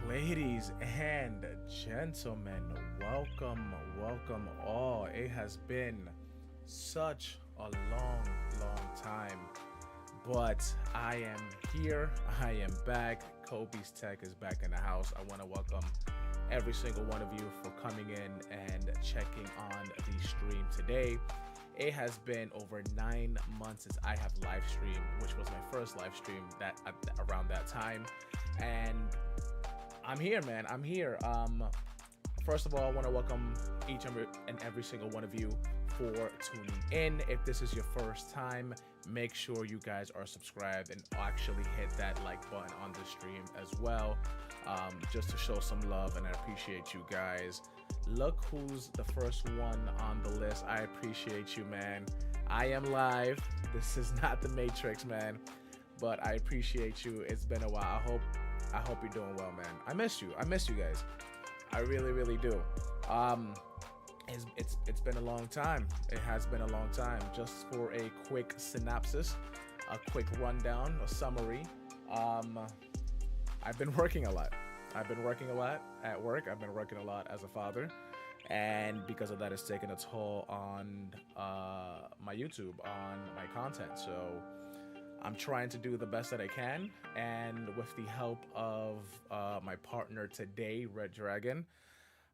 Ladies and gentlemen, welcome all. It has been such a long time, but I am here. I am back. CobiesTech is back in the house. I want to welcome every single one of you for coming in and checking on the stream today. It has been over 9 months since I have live streamed, which was my first live stream around that time, and I'm here, man. I'm here. First of all, I want to welcome each and every single one of you for tuning in. If this is your first time, make sure you guys are subscribed and actually hit that like button on the stream as well, just to show some love, and I appreciate you guys. Look who's the first one on the list. I appreciate you, man. I am live. This is not the Matrix, man, but I appreciate you. It's been a while. I hope you're doing well, man. I miss you guys. I really do. It's been a long time. It has been a long time. Just for a quick synopsis, a quick rundown, a summary. I've been working a lot. I've been working a lot at work. I've been working a lot as a father, and because of that, it's taken a toll on my YouTube, on my content. So I'm trying to do the best that I can, and with the help of my partner today, Redragon,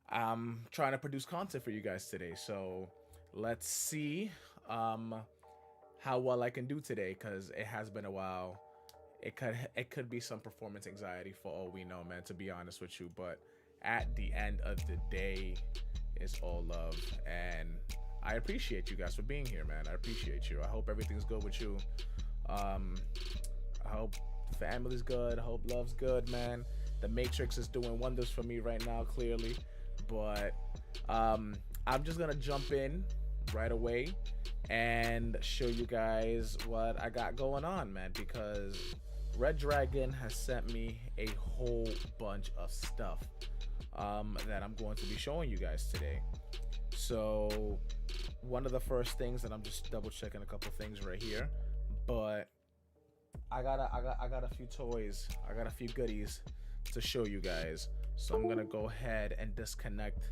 I'm trying to produce content for you guys today. So let's see how well I can do today, because it has been a while. It could be some performance anxiety for all we know, man, to be honest with you. But at the end of the day, it's all love, and I appreciate you guys for being here, man. I appreciate you. I hope everything's good with you. I hope family's good. I hope love's good, man. The Matrix is doing wonders for me right now, clearly. But I'm just gonna jump in right away and show you guys what I got going on, man, because Redragon has sent me a whole bunch of stuff that I'm going to be showing you guys today. So one of the first things, and I'm just double checking a couple things right here, but I got a few toys, I got a few goodies to show you guys. So I'm gonna go ahead and disconnect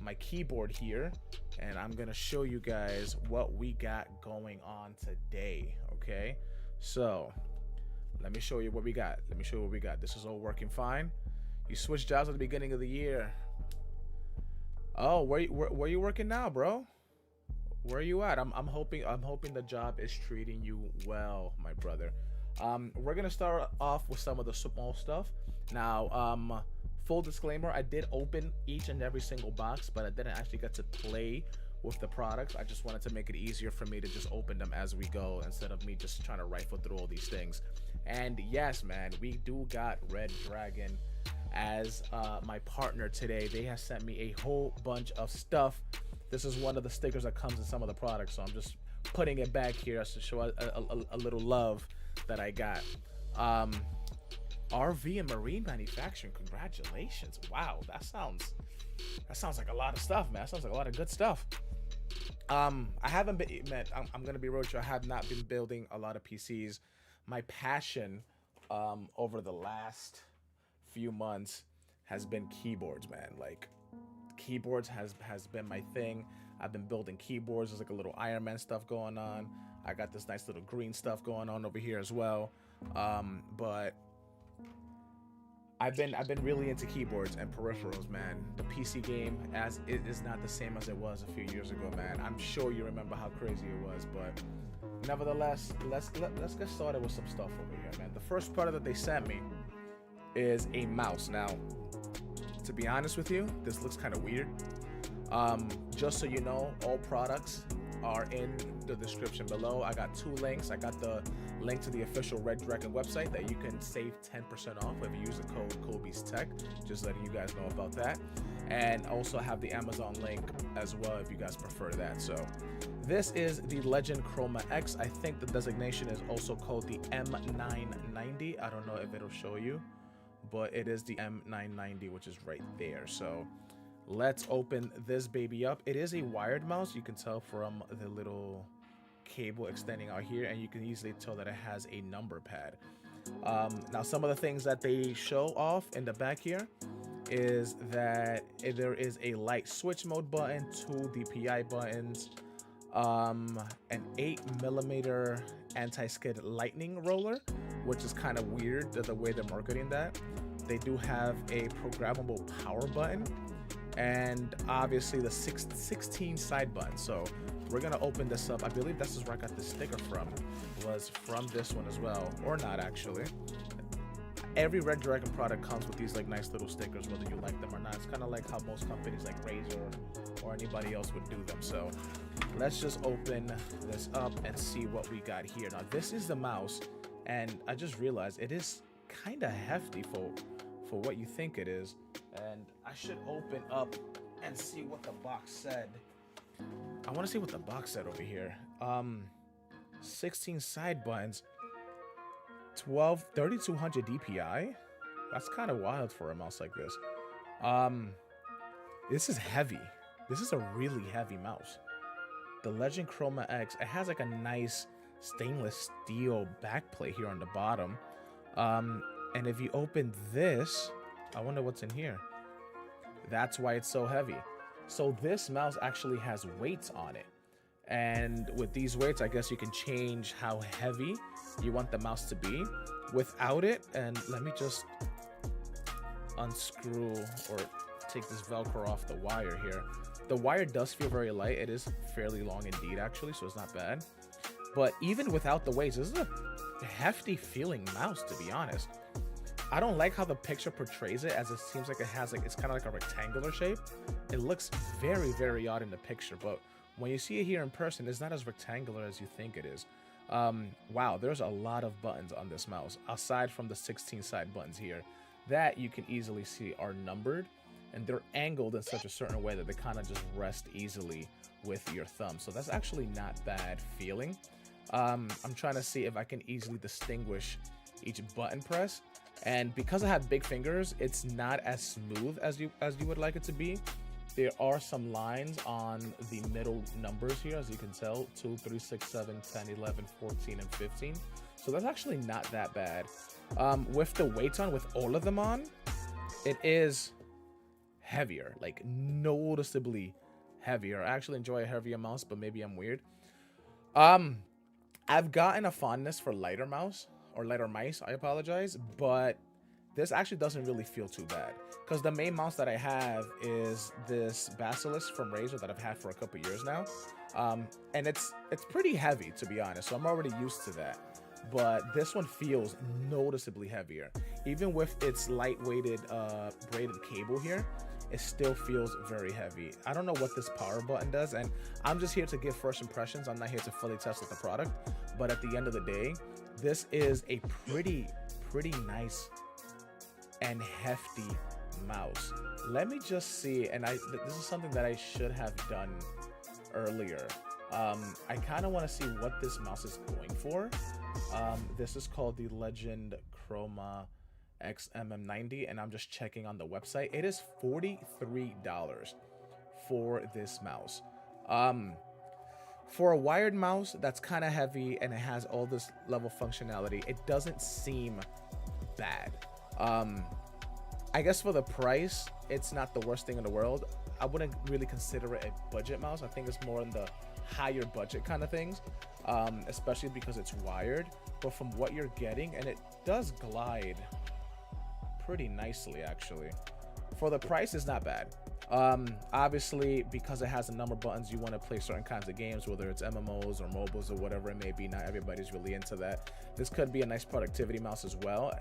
my keyboard here, and I'm gonna show you guys what we got going on today. Okay, so let me show you what we got. This is all working fine. You switched jobs at the beginning of the year. Oh, where you working now, bro? Where are you at? I'm hoping the job is treating you well, my brother. We're gonna start off with some of the small stuff. Now, full disclaimer, I did open each and every single box, but I didn't actually get to play with the products. I just wanted to make it easier for me to just open them as we go, instead of me just trying to rifle through all these things. And yes, man, we do got Redragon as my partner today. They have sent me a whole bunch of stuff. This is one of the stickers that comes in some of the products, so I'm just putting it back here to show a little love that I got. RV and marine manufacturing, congratulations. Wow, that sounds like a lot of stuff, man. That sounds like a lot of good stuff. I haven't been, man, I'm gonna be real with you, I have not been building a lot of PCs. My passion over the last few months has been keyboards, man. Like, keyboards has been my thing. I've been building keyboards. There's like a little Iron Man stuff going on. I got this nice little green stuff going on over here as well. But I've been really into keyboards and peripherals, man. The PC game as it is not the same as it was a few years ago, man. I'm sure you remember how crazy it was, but nevertheless, let's get started with some stuff over here, man. The first product that they sent me is a mouse. Now, to be honest with you, this looks kind of weird. Just so you know, all products are in the description below. I got two links. I got the link to the official Redragon website that you can save 10% off if you use the code CobiesTech. Just letting you guys know about that. And also have the Amazon link as well if you guys prefer that. So this is the Legend Chroma X. I think the designation is also called the M990. I don't know if it'll show you, but it is the M990, which is right there. So let's open this baby up. It is a wired mouse. You can tell from the little cable extending out here, and you can easily tell that it has a number pad. Now, some of the things that they show off in the back here is that there is a light switch mode button, 2 DPI buttons, an 8mm anti-skid lightning roller, which is kind of weird the way they're marketing that. They do have a programmable power button, and obviously the 16 side buttons. So we're gonna open this up. I believe this is where I got the sticker from, was from this one as well, or not actually. Every Redragon product comes with these like nice little stickers, whether you like them or not. It's kind of like how most companies like Razer or anybody else would do them. So let's just open this up and see what we got here. Now this is the mouse, and I just realized it is kind of hefty for what you think it is. And I should open up and see what the box said. I want to see what the box said over here. 16 side buttons, 3200 DPI. That's kind of wild for a mouse like this. This is heavy. This is a really heavy mouse. The Legend Chroma X, it has like a nice stainless steel backplate here on the bottom. And if you open this, I wonder what's in here. That's why it's so heavy. So this mouse actually has weights on it. And with these weights, I guess you can change how heavy you want the mouse to be without it. And let me just unscrew or take this Velcro off the wire here. The wire does feel very light. It is fairly long indeed, actually, so it's not bad. But even without the weights, this is a hefty feeling mouse, to be honest. I don't like how the picture portrays it, as it seems like it has like, it's kind of like a rectangular shape. It looks very, very odd in the picture, but when you see it here in person, it's not as rectangular as you think it is. Wow, there's a lot of buttons on this mouse, aside from the 16 side buttons here, that you can easily see are numbered, and they're angled in such a certain way that they kind of just rest easily with your thumb. So that's actually not bad feeling. I'm trying to see if I can easily distinguish each button press. And because I have big fingers, it's not as smooth as you would like it to be. There are some lines on the middle numbers here, as you can tell, 2, 3, 6, 7, 10, 11, 14, and 15. So that's actually not that bad. With the weights on, with all of them on, it is heavier, like noticeably heavier. I actually enjoy a heavier mouse, but maybe I'm weird. I've gotten a fondness for lighter mouse, or lighter mice, I apologize, but this actually doesn't really feel too bad, because the main mouse that I have is this Basilisk from Razer that I've had for a couple years now, and it's pretty heavy, to be honest, so I'm already used to that. But this one feels noticeably heavier. Even with its light-weighted braided cable here, it still feels very heavy. I don't know what this power button does, and I'm just here to give first impressions. I'm not here to fully test with the product, but at the end of the day, this is a pretty nice and hefty mouse. Let me just see, and this is something that I should have done earlier. I kind of want to see what this mouse is going for. This is called the Legend Chroma X MM90, and I'm just checking on the website. It is $43 for this mouse. For a wired mouse that's kind of heavy and it has all this level functionality, it doesn't seem bad. I guess for the price, it's not the worst thing in the world. I wouldn't really consider it a budget mouse. I think it's more in the higher budget kind of things, especially because it's wired. But from what you're getting, and it does glide pretty nicely, actually. For the price, it's not bad. Obviously, because it has a number of buttons, you want to play certain kinds of games, whether it's MMOs or mobiles or whatever it may be. Not everybody's really into that. This could be a nice productivity mouse as well,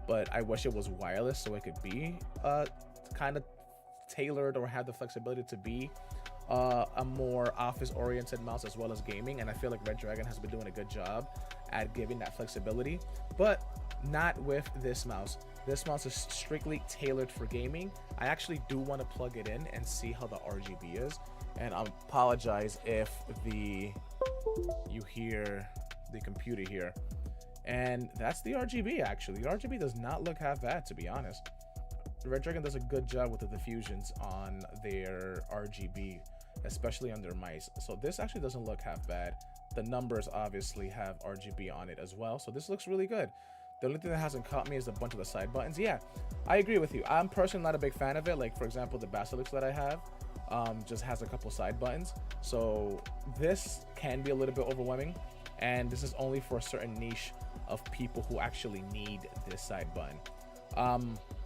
but I wish it was wireless so it could be kind of tailored or have the flexibility to be a more office-oriented mouse as well as gaming. And I feel like Redragon has been doing a good job at giving that flexibility, but not with this mouse. This mouse is strictly tailored for gaming. I actually do want to plug it in and see how the RGB is. And I apologize if you hear the computer here. And that's the RGB, actually. The RGB does not look half bad, to be honest. Redragon does a good job with the diffusions on their RGB, especially on their mice. So this actually doesn't look half bad. The numbers obviously have RGB on it as well, so this looks really good. The only thing that hasn't caught me is a bunch of the side buttons. Yeah, I agree with you. I'm personally not a big fan of it. Like, for example, the Basilisk that I have just has a couple side buttons. So this can be a little bit overwhelming. And this is only for a certain niche of people who actually need this side button.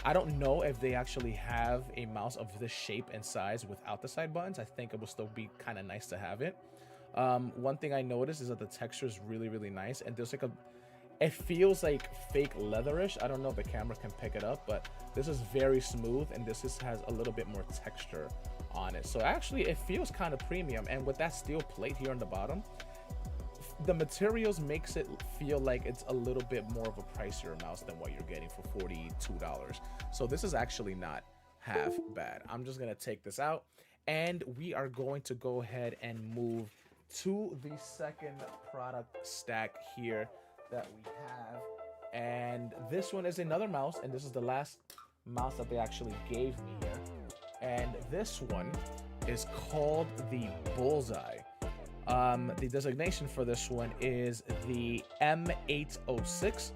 I don't know if they actually have a mouse of this shape and size without the side buttons. I think it will still be kind of nice to have it. One thing I noticed is that the texture is really, really nice. And there's like it feels like fake leatherish. I don't know if the camera can pick it up, but this is very smooth and this has a little bit more texture on it. So actually it feels kind of premium. And with that steel plate here on the bottom, the materials makes it feel like it's a little bit more of a pricier mouse than what you're getting for $42. So this is actually not half bad. I'm just gonna take this out and we are going to go ahead and move to the second product stack here that we have. And this one is another mouse, and this is the last mouse that they actually gave me here. And this one is called the Bullseye. The designation for this one is the M806.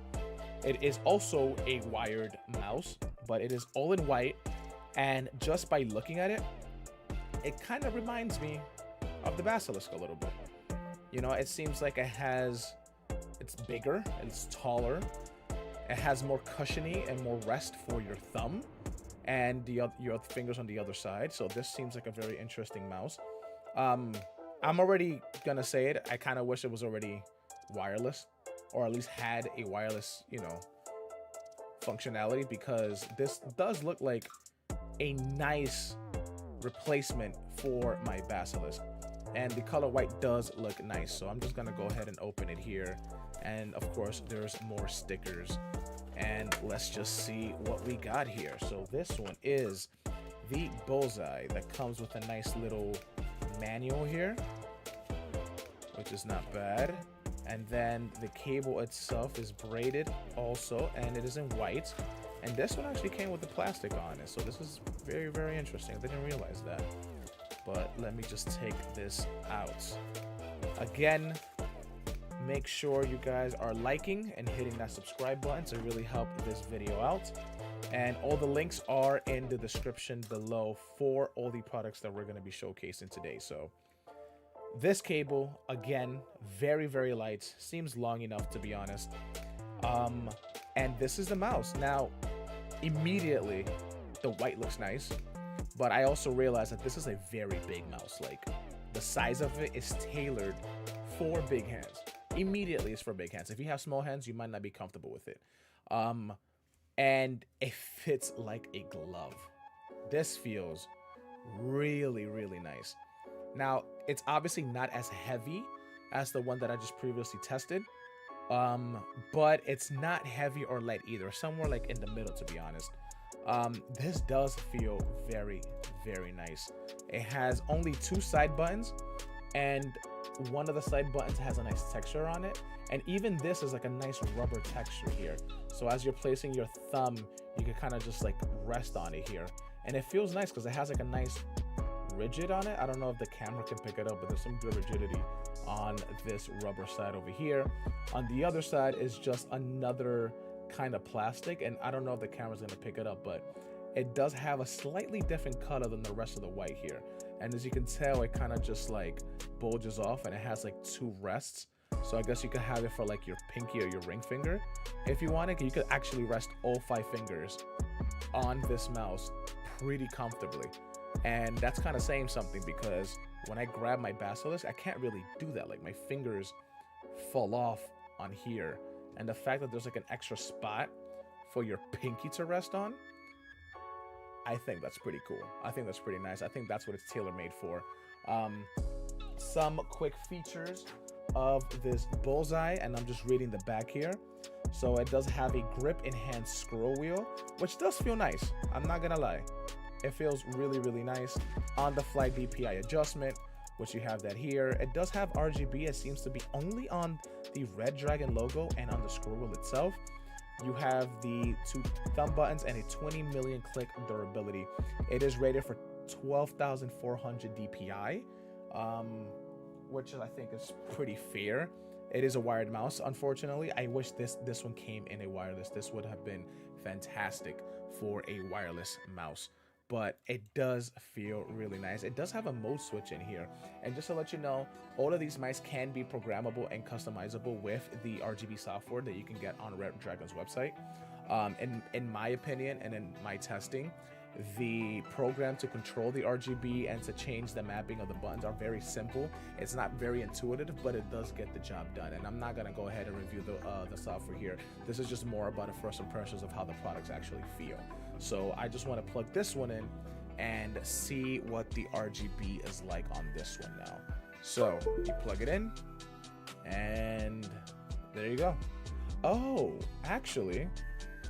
It is also a wired mouse, but it is all in white. And just by looking at it, it kind of reminds me of the Basilisk a little bit. You know, it seems like it's bigger, it's taller, it has more cushiony and more rest for your thumb and your fingers on the other side. So this seems like a very interesting mouse. I'm already gonna say it, I kind of wish it was already wireless, or at least had a wireless, you know, functionality, because this does look like a nice replacement for my Basilisk, and the color white does look nice. So I'm just gonna go ahead and open it here, and of course there's more stickers, and let's just see what we got here. So this one is the Bullseye that comes with a nice little manual here, which is not bad. And then the cable itself is braided also, and it is in white. And this one actually came with the plastic on it, so this is very, very interesting. I didn't realize that. But let me just take this out. Again, make sure you guys are liking and hitting that subscribe button to really help this video out. And all the links are in the description below for all the products that we're going to be showcasing today. So this cable, again, very, very light, seems long enough to be honest. And this is the mouse. Now, immediately, the white looks nice, but I also realized that this is a very big mouse. Like, the size of it is tailored for big hands. Immediately, it's for big hands. If you have small hands, you might not be comfortable with it. And it fits like a glove. This feels really, really nice. Now, it's obviously not as heavy as the one that I just previously tested, but it's not heavy or light either. Somewhere like in the middle, to be honest. This does feel very, very nice. It has only 2 side buttons, and one of the side buttons has a nice texture on it. And even this is like a nice rubber texture here. So as you're placing your thumb, you can kind of just like rest on it here. And it feels nice because it has like a nice rigid on it. I don't know if the camera can pick it up, but there's some good rigidity on this rubber side over here. On the other side is just another kind of plastic, and I don't know if the camera's gonna pick it up, but it does have a slightly different color than the rest of the white here. And as you can tell, it kind of just like bulges off, and it has like 2 rests. So I guess you could have it for like your pinky or your ring finger. If you wanted, you could actually rest all 5 fingers on this mouse pretty comfortably. And that's kind of saying something, because when I grab my Basilisk, I can't really do that. Like, my fingers fall off on here. And the fact that there's like an extra spot for your pinky to rest on, I think that's pretty cool. I think that's pretty nice. I think that's what it's tailor-made for. Some quick features of this Bullseye, and I'm just reading the back here. So it does have a grip enhanced scroll wheel, which does feel nice. I'm not gonna lie. It feels really, really nice. On the fly DPI adjustment, which you have that here. It does have RGB. It seems to be only on the Redragon logo and on the scroll wheel itself. You have the 2 thumb buttons and a 20 million click durability. It is rated for 12,400 DPI, which I think is pretty fair. It is a wired mouse, unfortunately. I wish this one came in a wireless. This would have been fantastic for a wireless mouse. But it does feel really nice. It does have a mode switch in here. And just to let you know, all of these mice can be programmable and customizable with the RGB software that you can get on Redragon's website. In my opinion and in my testing, the program to control the RGB and to change the mapping of the buttons are very simple. It's not very intuitive, but it does get the job done. And I'm not gonna go ahead and review the software here. This is just more about a first impressions of how the products actually feel. So I just want to plug this one in and see what the RGB is like on this one now. So you plug it in, and there you go. Oh, actually,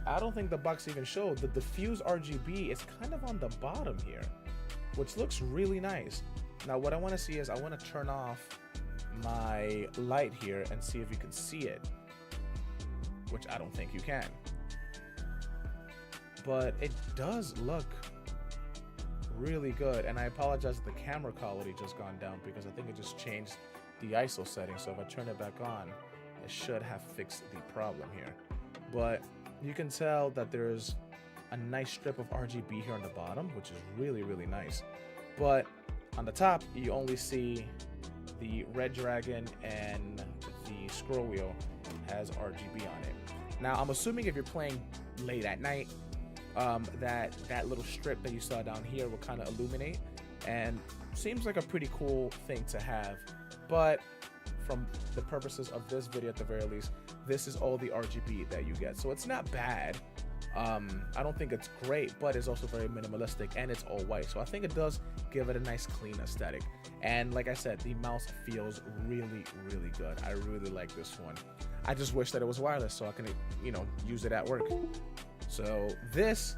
I don't think the box even showed the diffuse RGB is kind of on the bottom here, which looks really nice. Now what I want to see is I want to turn off my light here and see if you can see it, which I don't think you can. But it does look really good, and I apologize that the camera quality just gone down because I think it just changed the ISO setting. So if I turn it back on, it should have fixed the problem here. But you can tell that there's a nice strip of RGB here on the bottom, which is really, really nice. But on the top, you only see the Redragon, and the scroll wheel has RGB on it. Now, I'm assuming if you're playing late at night, that little strip that you saw down here will kind of illuminate, and seems like a pretty cool thing to have. But from the purposes of this video, at the very least, this is all the RGB that you get, so it's not bad. I don't think it's great, but it's also very minimalistic, and it's all white, so I think it does give it a nice clean aesthetic. And like I said, the mouse feels really, really good. I really like this one. I just wish that it was wireless so I can, you know, use it at work. So this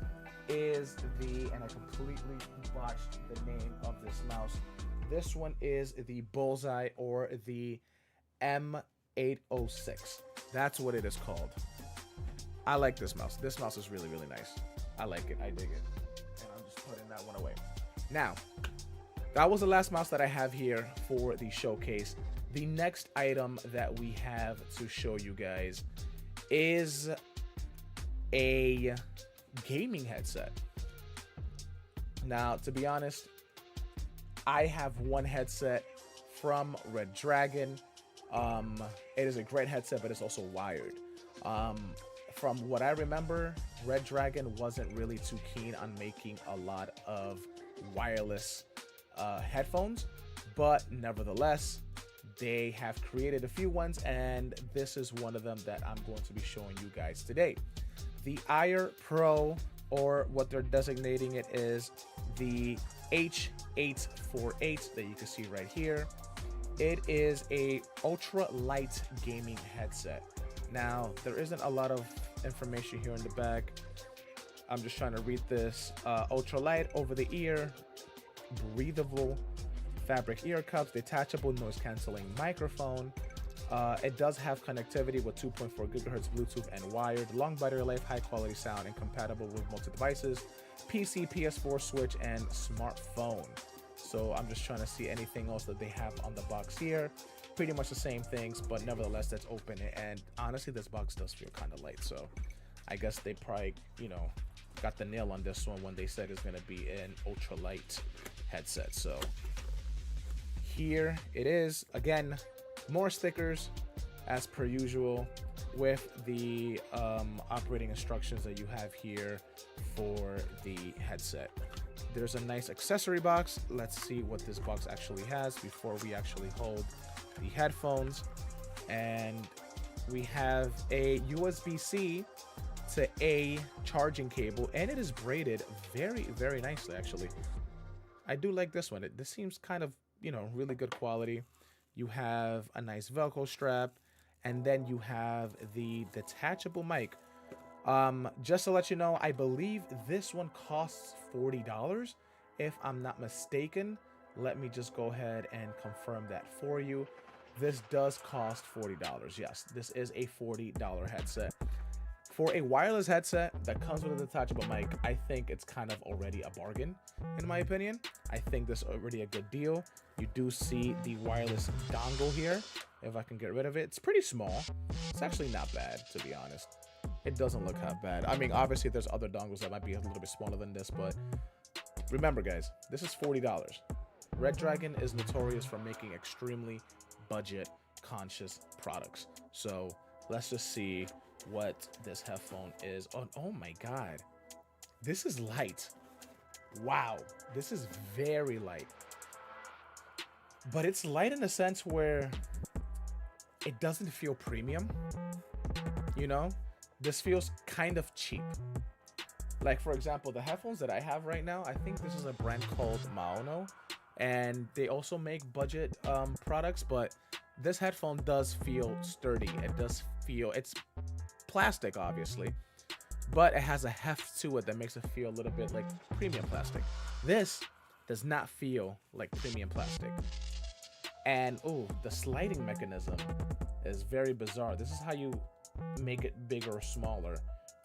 is and I completely botched the name of this mouse. This one is the Bullseye, or the M806. That's what it is called. I like this mouse. This mouse is really, really nice. I like it. I dig it. And I'm just putting that one away. Now, that was the last mouse that I have here for the showcase. The next item that we have to show you guys is a gaming headset. Now, to be honest, I have one headset from Redragon. It is a great headset, but it's also wired. From what I remember, Redragon wasn't really too keen on making a lot of wireless headphones, but nevertheless, they have created a few ones, and this is one of them that I'm going to be showing you guys today. The Ire Pro, or what they're designating it is the H848 that you can see right here. It is a ultra light gaming headset. Now, there isn't a lot of information here in the back. I'm just trying to read this. Ultra light, over the ear, breathable fabric ear cups, detachable noise canceling microphone. It does have connectivity with 2.4 gigahertz Bluetooth and wired, long battery life, high quality sound, and compatible with multi devices, PC, PS4, Switch, and smartphone. So I'm just trying to see anything else that they have on the box here. Pretty much the same things, but nevertheless, let's open it. And honestly, this box does feel kind of light, so I guess they probably, you know, got the nail on this one when they said it's going to be an ultralight headset. So here it is. Again, more stickers as per usual with the operating instructions that you have here for the headset. There's a nice accessory box. Let's see what this box actually has before we actually hold the headphones. And we have a USB-C to A charging cable, and it is braided very, very nicely. Actually, I do like this one. This seems kind of, you know, really good quality. You have a nice Velcro strap, and then you have the detachable mic. Just to let you know, I believe this one costs $40 if I'm not mistaken. Let me just go ahead and confirm that for you. This does cost $40. Yes, this is a $40 headset. For a wireless headset that comes with a detachable mic, I think it's kind of already a bargain, in my opinion. I think this is already a good deal. You do see the wireless dongle here. If I can get rid of it, it's pretty small. It's actually not bad, to be honest. It doesn't look that bad. I mean, obviously, there's other dongles that might be a little bit smaller than this, but remember, guys, this is $40. Redragon is notorious for making extremely budget-conscious products. So let's just see what this headphone is. Oh my god, this is light. Wow, this is very light, but it's light in a sense where it doesn't feel premium, you know. This feels kind of cheap. Like, for example, the headphones that I have right now, I think this is a brand called Maono, and they also make budget products, but this headphone does feel sturdy. It does feel, it's plastic obviously, but it has a heft to it that makes it feel a little bit like premium plastic. This does not feel like premium plastic. And oh, the sliding mechanism is very bizarre. This is how you make it bigger or smaller,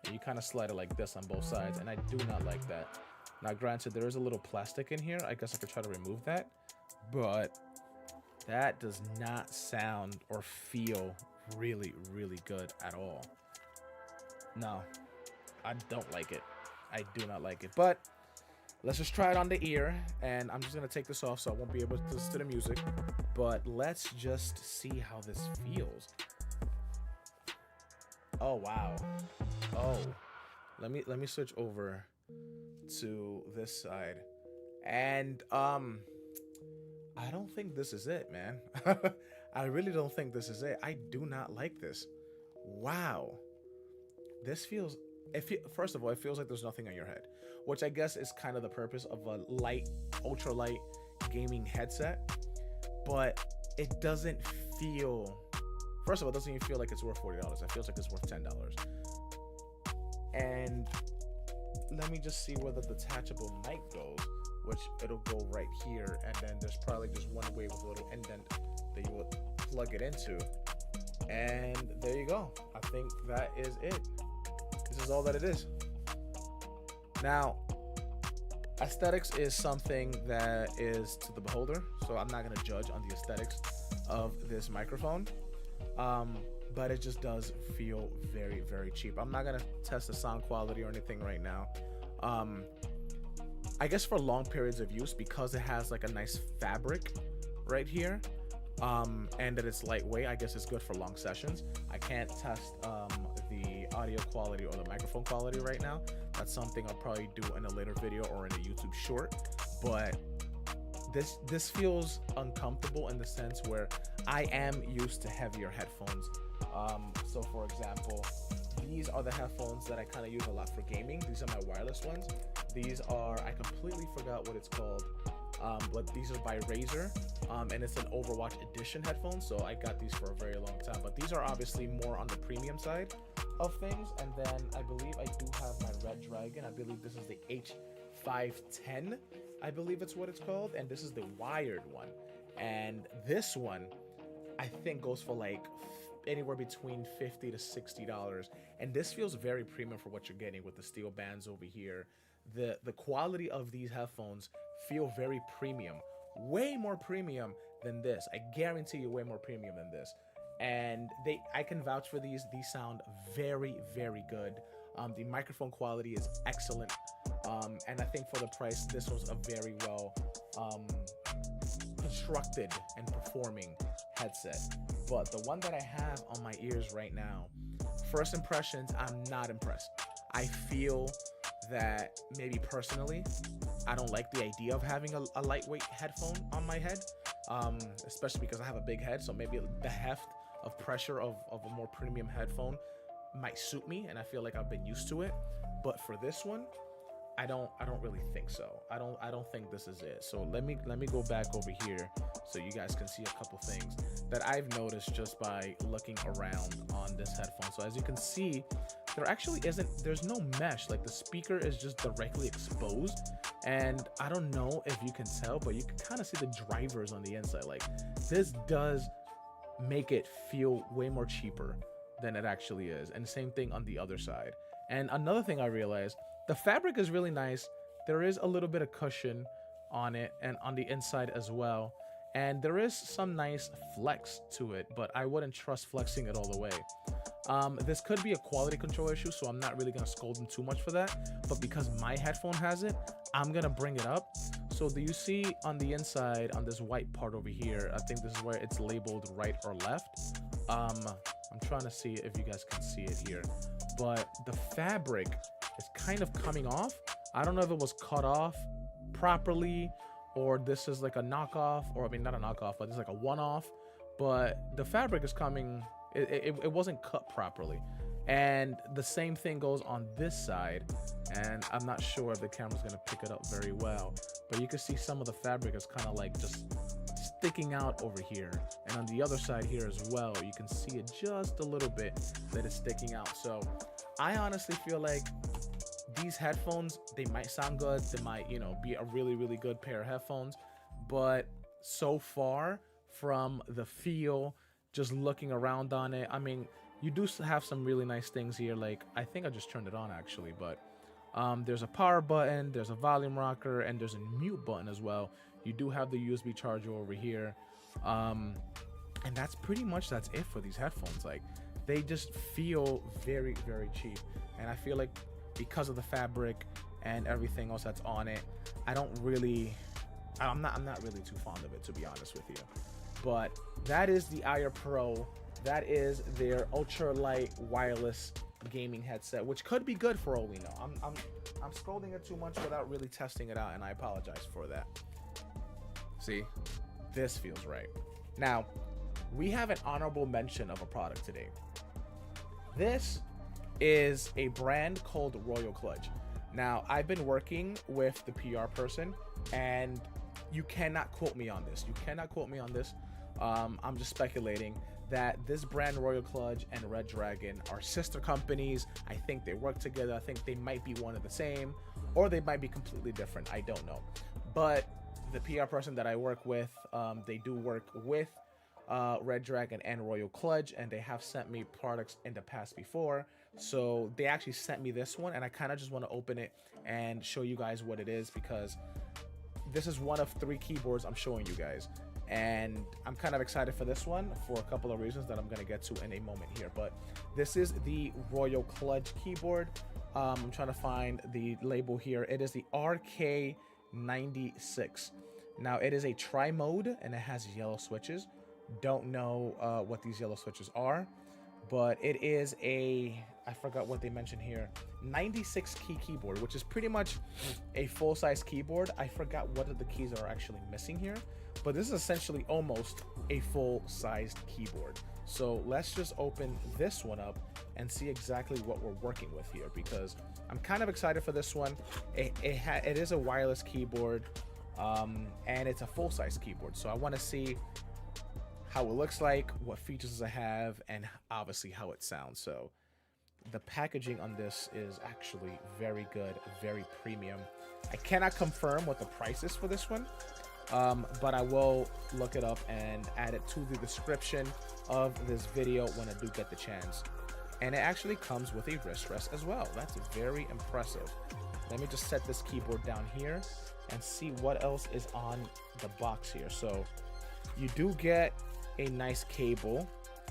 and you kind of slide it like this on both sides, and I do not like that. Now granted, there is a little plastic in here. I guess I could try to remove that, but that does not sound or feel really good at all. No, I don't like it. I do not like it. But let's just try it on the ear, and I'm just gonna take this off so I won't be able to listen to the music. But let's just see how this feels. Oh wow. Oh, let me switch over to this side, and I don't think this is it, man. I really don't think this is it. I do not like this. Wow. This feels, first of all, it feels like there's nothing on your head, which I guess is kind of the purpose of a light, ultra light gaming headset. But it doesn't feel, first of all, it doesn't even feel like it's worth $40. It feels like it's worth $10. And let me just see where the detachable mic goes, which it'll go right here. And then there's probably just one way with a little indent that you would plug it into. And there you go. I think that is it. This is all that it is. Now, aesthetics is something that is to the beholder, so I'm not going to judge on the aesthetics of this microphone, but it just does feel very cheap. I'm not going to test the sound quality or anything right now. I guess for long periods of use, because it has like a nice fabric right here, and that it's lightweight, I guess it's good for long sessions. I can't test the audio quality or the microphone quality right now. That's something I'll probably do in a later video or in a YouTube short. But this feels uncomfortable in the sense where I am used to heavier headphones. So for example, these are the headphones that I kind of use a lot for gaming. These are my wireless ones. These are, I completely forgot what it's called, but these are by Razer, and it's an Overwatch edition headphone, so I got these for a very long time. But these are obviously more on the premium side of things. And then I believe I do have my Redragon. I believe this is the H848, I believe it's what it's called, and this is the wired one. And this one I think goes for like anywhere between $50 to $60, and this feels very premium for what you're getting with the steel bands over here. The quality of these headphones feel very premium, way more premium than this. I guarantee you, way more premium than this. And I can vouch for these. These sound very good. The microphone quality is excellent, and I think for the price, this was a very well constructed and performing headset. But the one that I have on my ears right now, first impressions, I'm not impressed. I feel that maybe personally, I don't like the idea of having a lightweight headphone on my head, especially because I have a big head. So maybe the heft of pressure of a more premium headphone might suit me, and I feel like I've been used to it. But for this one, I don't really think so. I don't think this is it. So let me go back over here so you guys can see a couple things that I've noticed just by looking around on this headphone. So as you can see, there's no mesh. Like, the speaker is just directly exposed, and I don't know if you can tell, but you can kind of see the drivers on the inside. Like, this does make it feel way more cheaper than it actually is. And same thing on the other side. And another thing I realized, the fabric is really nice. There is a little bit of cushion on it and on the inside as well. And there is some nice flex to it, but I wouldn't trust flexing it all the way. This could be a quality control issue, so I'm not really gonna scold them too much for that. But because my headphone has it, I'm gonna bring it up. So do you see on the inside, on this white part over here, I think this is where it's labeled right or left. I'm trying to see if you guys can see it here, but the fabric is kind of coming off. I don't know if it was cut off properly, or this is like a knockoff, or I mean, not a knockoff, but it's like a one-off. But the fabric is coming, it wasn't cut properly. And the same thing goes on this side, and I'm not sure if the camera's gonna pick it up very well, but you can see some of the fabric is kind of like just sticking out over here. And on the other side here as well, you can see it just a little bit that it's sticking out. So I honestly feel like these headphones, they might sound good, they might, you know, be a really, really good pair of headphones, but so far from the feel, just looking around on it, I mean, you do have some really nice things here. Like, I think I just turned it on actually, but there's a power button, there's a volume rocker, and there's a mute button as well. You do have the USB charger over here, and that's it for these headphones. Like, they just feel very, very cheap, and I feel like because of the fabric and everything else that's on it, I'm not really too fond of it, to be honest with you. But that is the Ire Pro. That is their ultra-light wireless gaming headset, which could be good for all we know. I'm scolding it too much without really testing it out, and I apologize for that. See, this feels right. Now, we have an honorable mention of a product today. This is a brand called Royal Clutch. Now, I've been working with the PR person, and you cannot quote me on this. You cannot quote me on this. I'm just speculating that this brand Royal Clutch and Redragon are sister companies. I think they work together. I think they might be one of the same, or they might be completely different. I don't know. But the PR person that I work with, they do work with Redragon and Royal Clutch, and they have sent me products in the past before. So they actually sent me this one, and I kind of just want to open it and show you guys what it is, because this is one of 3 keyboards I'm showing you guys. And I'm kind of excited for this one for a couple of reasons that I'm going to get to in a moment here. But this is the Royal Clutch keyboard. I'm trying to find the label here. It is the RK96. Now, it is a tri-mode, and it has yellow switches. Don't know what these yellow switches are, but it is a, I forgot what they mentioned here, 96 key keyboard, which is pretty much a full-size keyboard. I forgot what of the keys are actually missing here, but this is essentially almost a full-sized keyboard. So let's just open this one up and see exactly what we're working with here, because I'm kind of excited for this one. It is a wireless keyboard, and it's a full-size keyboard, so I want to see how it looks like, what features does it have, and obviously how it sounds. So the packaging on this is actually very good, very premium. I cannot confirm what the price is for this one, but I will look it up and add it to the description of this video when I do get the chance. And it actually comes with a wrist rest as well. That's very impressive. Let me just set this keyboard down here and see what else is on the box here. So you do get a nice cable.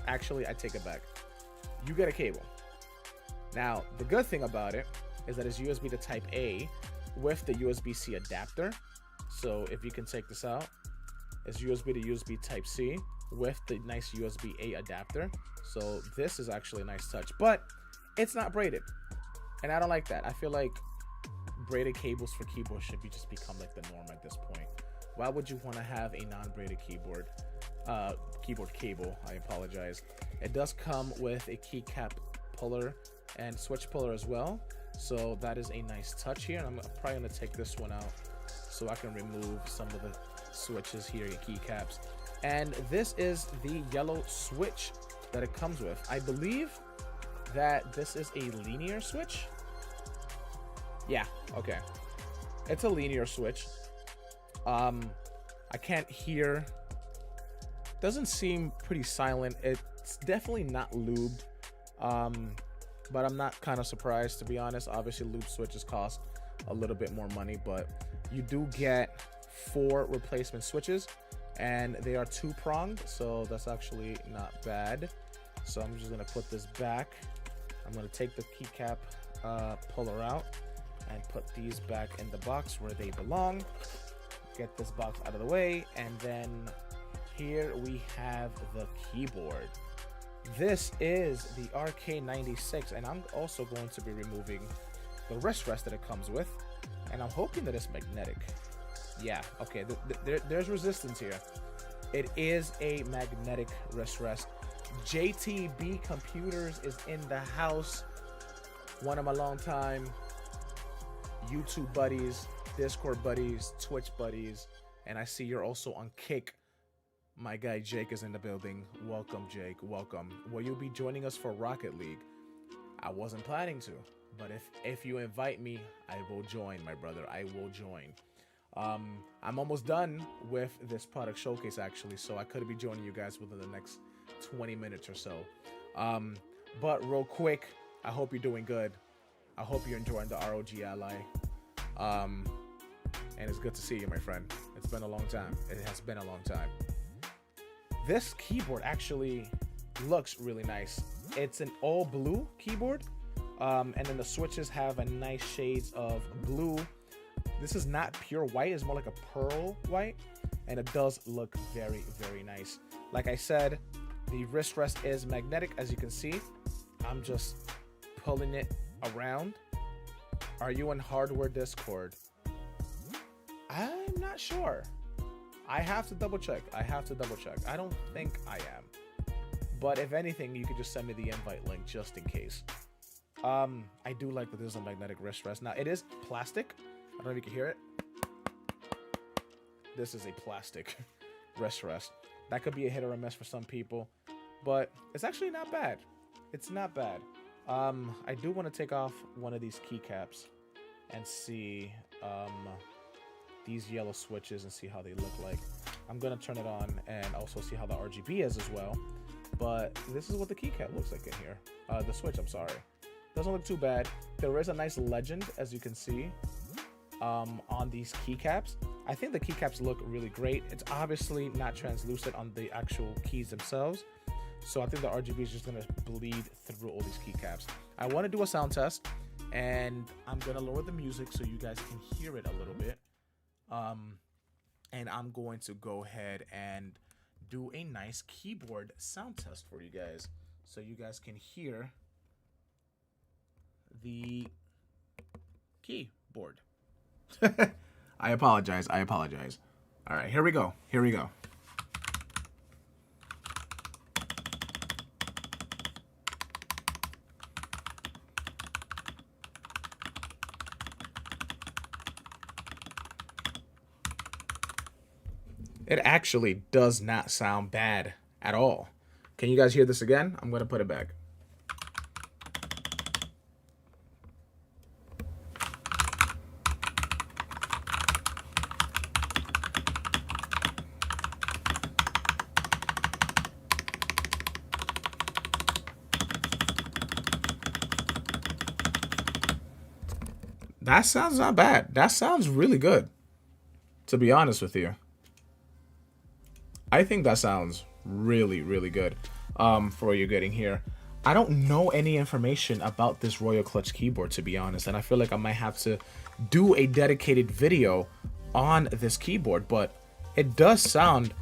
Actually, I take it back. You get a cable. Now, the good thing about it is that it's USB to Type A with the USB-C adapter. So if you can take this out, it's USB to USB Type C with the nice USB-A adapter. So this is actually a nice touch, but it's not braided, and I don't like that. I feel like braided cables for keyboards should just become like the norm at this point. Why would you want to have a non-braided keyboard cable? I apologize. It does come with a keycap puller and switch puller as well, so that is a nice touch here. And I'm probably going to take this one out so I can remove some of the switches here, your keycaps. And this is the yellow switch that it comes with. I believe that this is a linear switch. Yeah, okay. It's a linear switch. I can't hear. Doesn't seem pretty silent. It's definitely not lubed. But I'm not kind of surprised, to be honest. Obviously, loop switches cost a little bit more money, but you do get 4 replacement switches, and they are 2-pronged, so that's actually not bad. So I'm just gonna put this back. I'm gonna take the keycap puller out and put these back in the box where they belong. Get this box out of the way, and then here we have the keyboard. This is the RK96, and I'm also going to be removing the wrist rest that it comes with, and I'm hoping that it's magnetic. Yeah, okay, there's resistance here. It is a magnetic wrist rest. JTB Computers is in the house. One of my longtime YouTube buddies, Discord buddies, Twitch buddies, and I see you're also on Kick. My guy Jake is in the building. Welcome, Jake. Welcome. Will you be joining us for Rocket League? I wasn't planning to, but if you invite me, I will join, my brother. I will join. I'm almost done with this product showcase, actually, so I could be joining you guys within the next 20 minutes or so. But real quick, I hope you're doing good. I hope you're enjoying the ROG Ally. And it's good to see you, my friend. It's been a long time. It has been a long time. This keyboard actually looks really nice. It's an all blue keyboard, and then the switches have a nice shades of blue. This is not pure white, it's more like a pearl white, and it does look very, very nice. Like I said, the wrist rest is magnetic, as you can see. I'm just pulling it around. Are you in hardware Discord? I'm not sure. I have to double check. I don't think I am. But if anything, you could just send me the invite link just in case. I do like that there's a magnetic wrist rest. Now, it is plastic. I don't know if you can hear it. This is a plastic wrist rest. That could be a hit or a miss for some people, but it's actually not bad. It's not bad. I do want to take off one of these keycaps and see these yellow switches and see how they look like. I'm gonna turn it on and also see how the RGB is as well. But this is what the keycap looks like in here. The switch, I'm sorry. Doesn't look too bad. There is a nice legend, as you can see, on these keycaps. I think the keycaps look really great. It's obviously not translucent on the actual keys themselves, so I think the RGB is just gonna bleed through all these keycaps. I want to do a sound test, and I'm gonna lower the music so you guys can hear it a little bit. And I'm going to go ahead and do a nice keyboard sound test for you guys so you guys can hear the keyboard. I apologize. All right, here we go. It actually does not sound bad at all. Can you guys hear this again? I'm going to put it back. That sounds not bad. That sounds really good, to be honest with you. I think that sounds really, really good for what you're getting here. I don't know any information about this Royal Clutch keyboard, to be honest, and I feel like I might have to do a dedicated video on this keyboard, but it does sound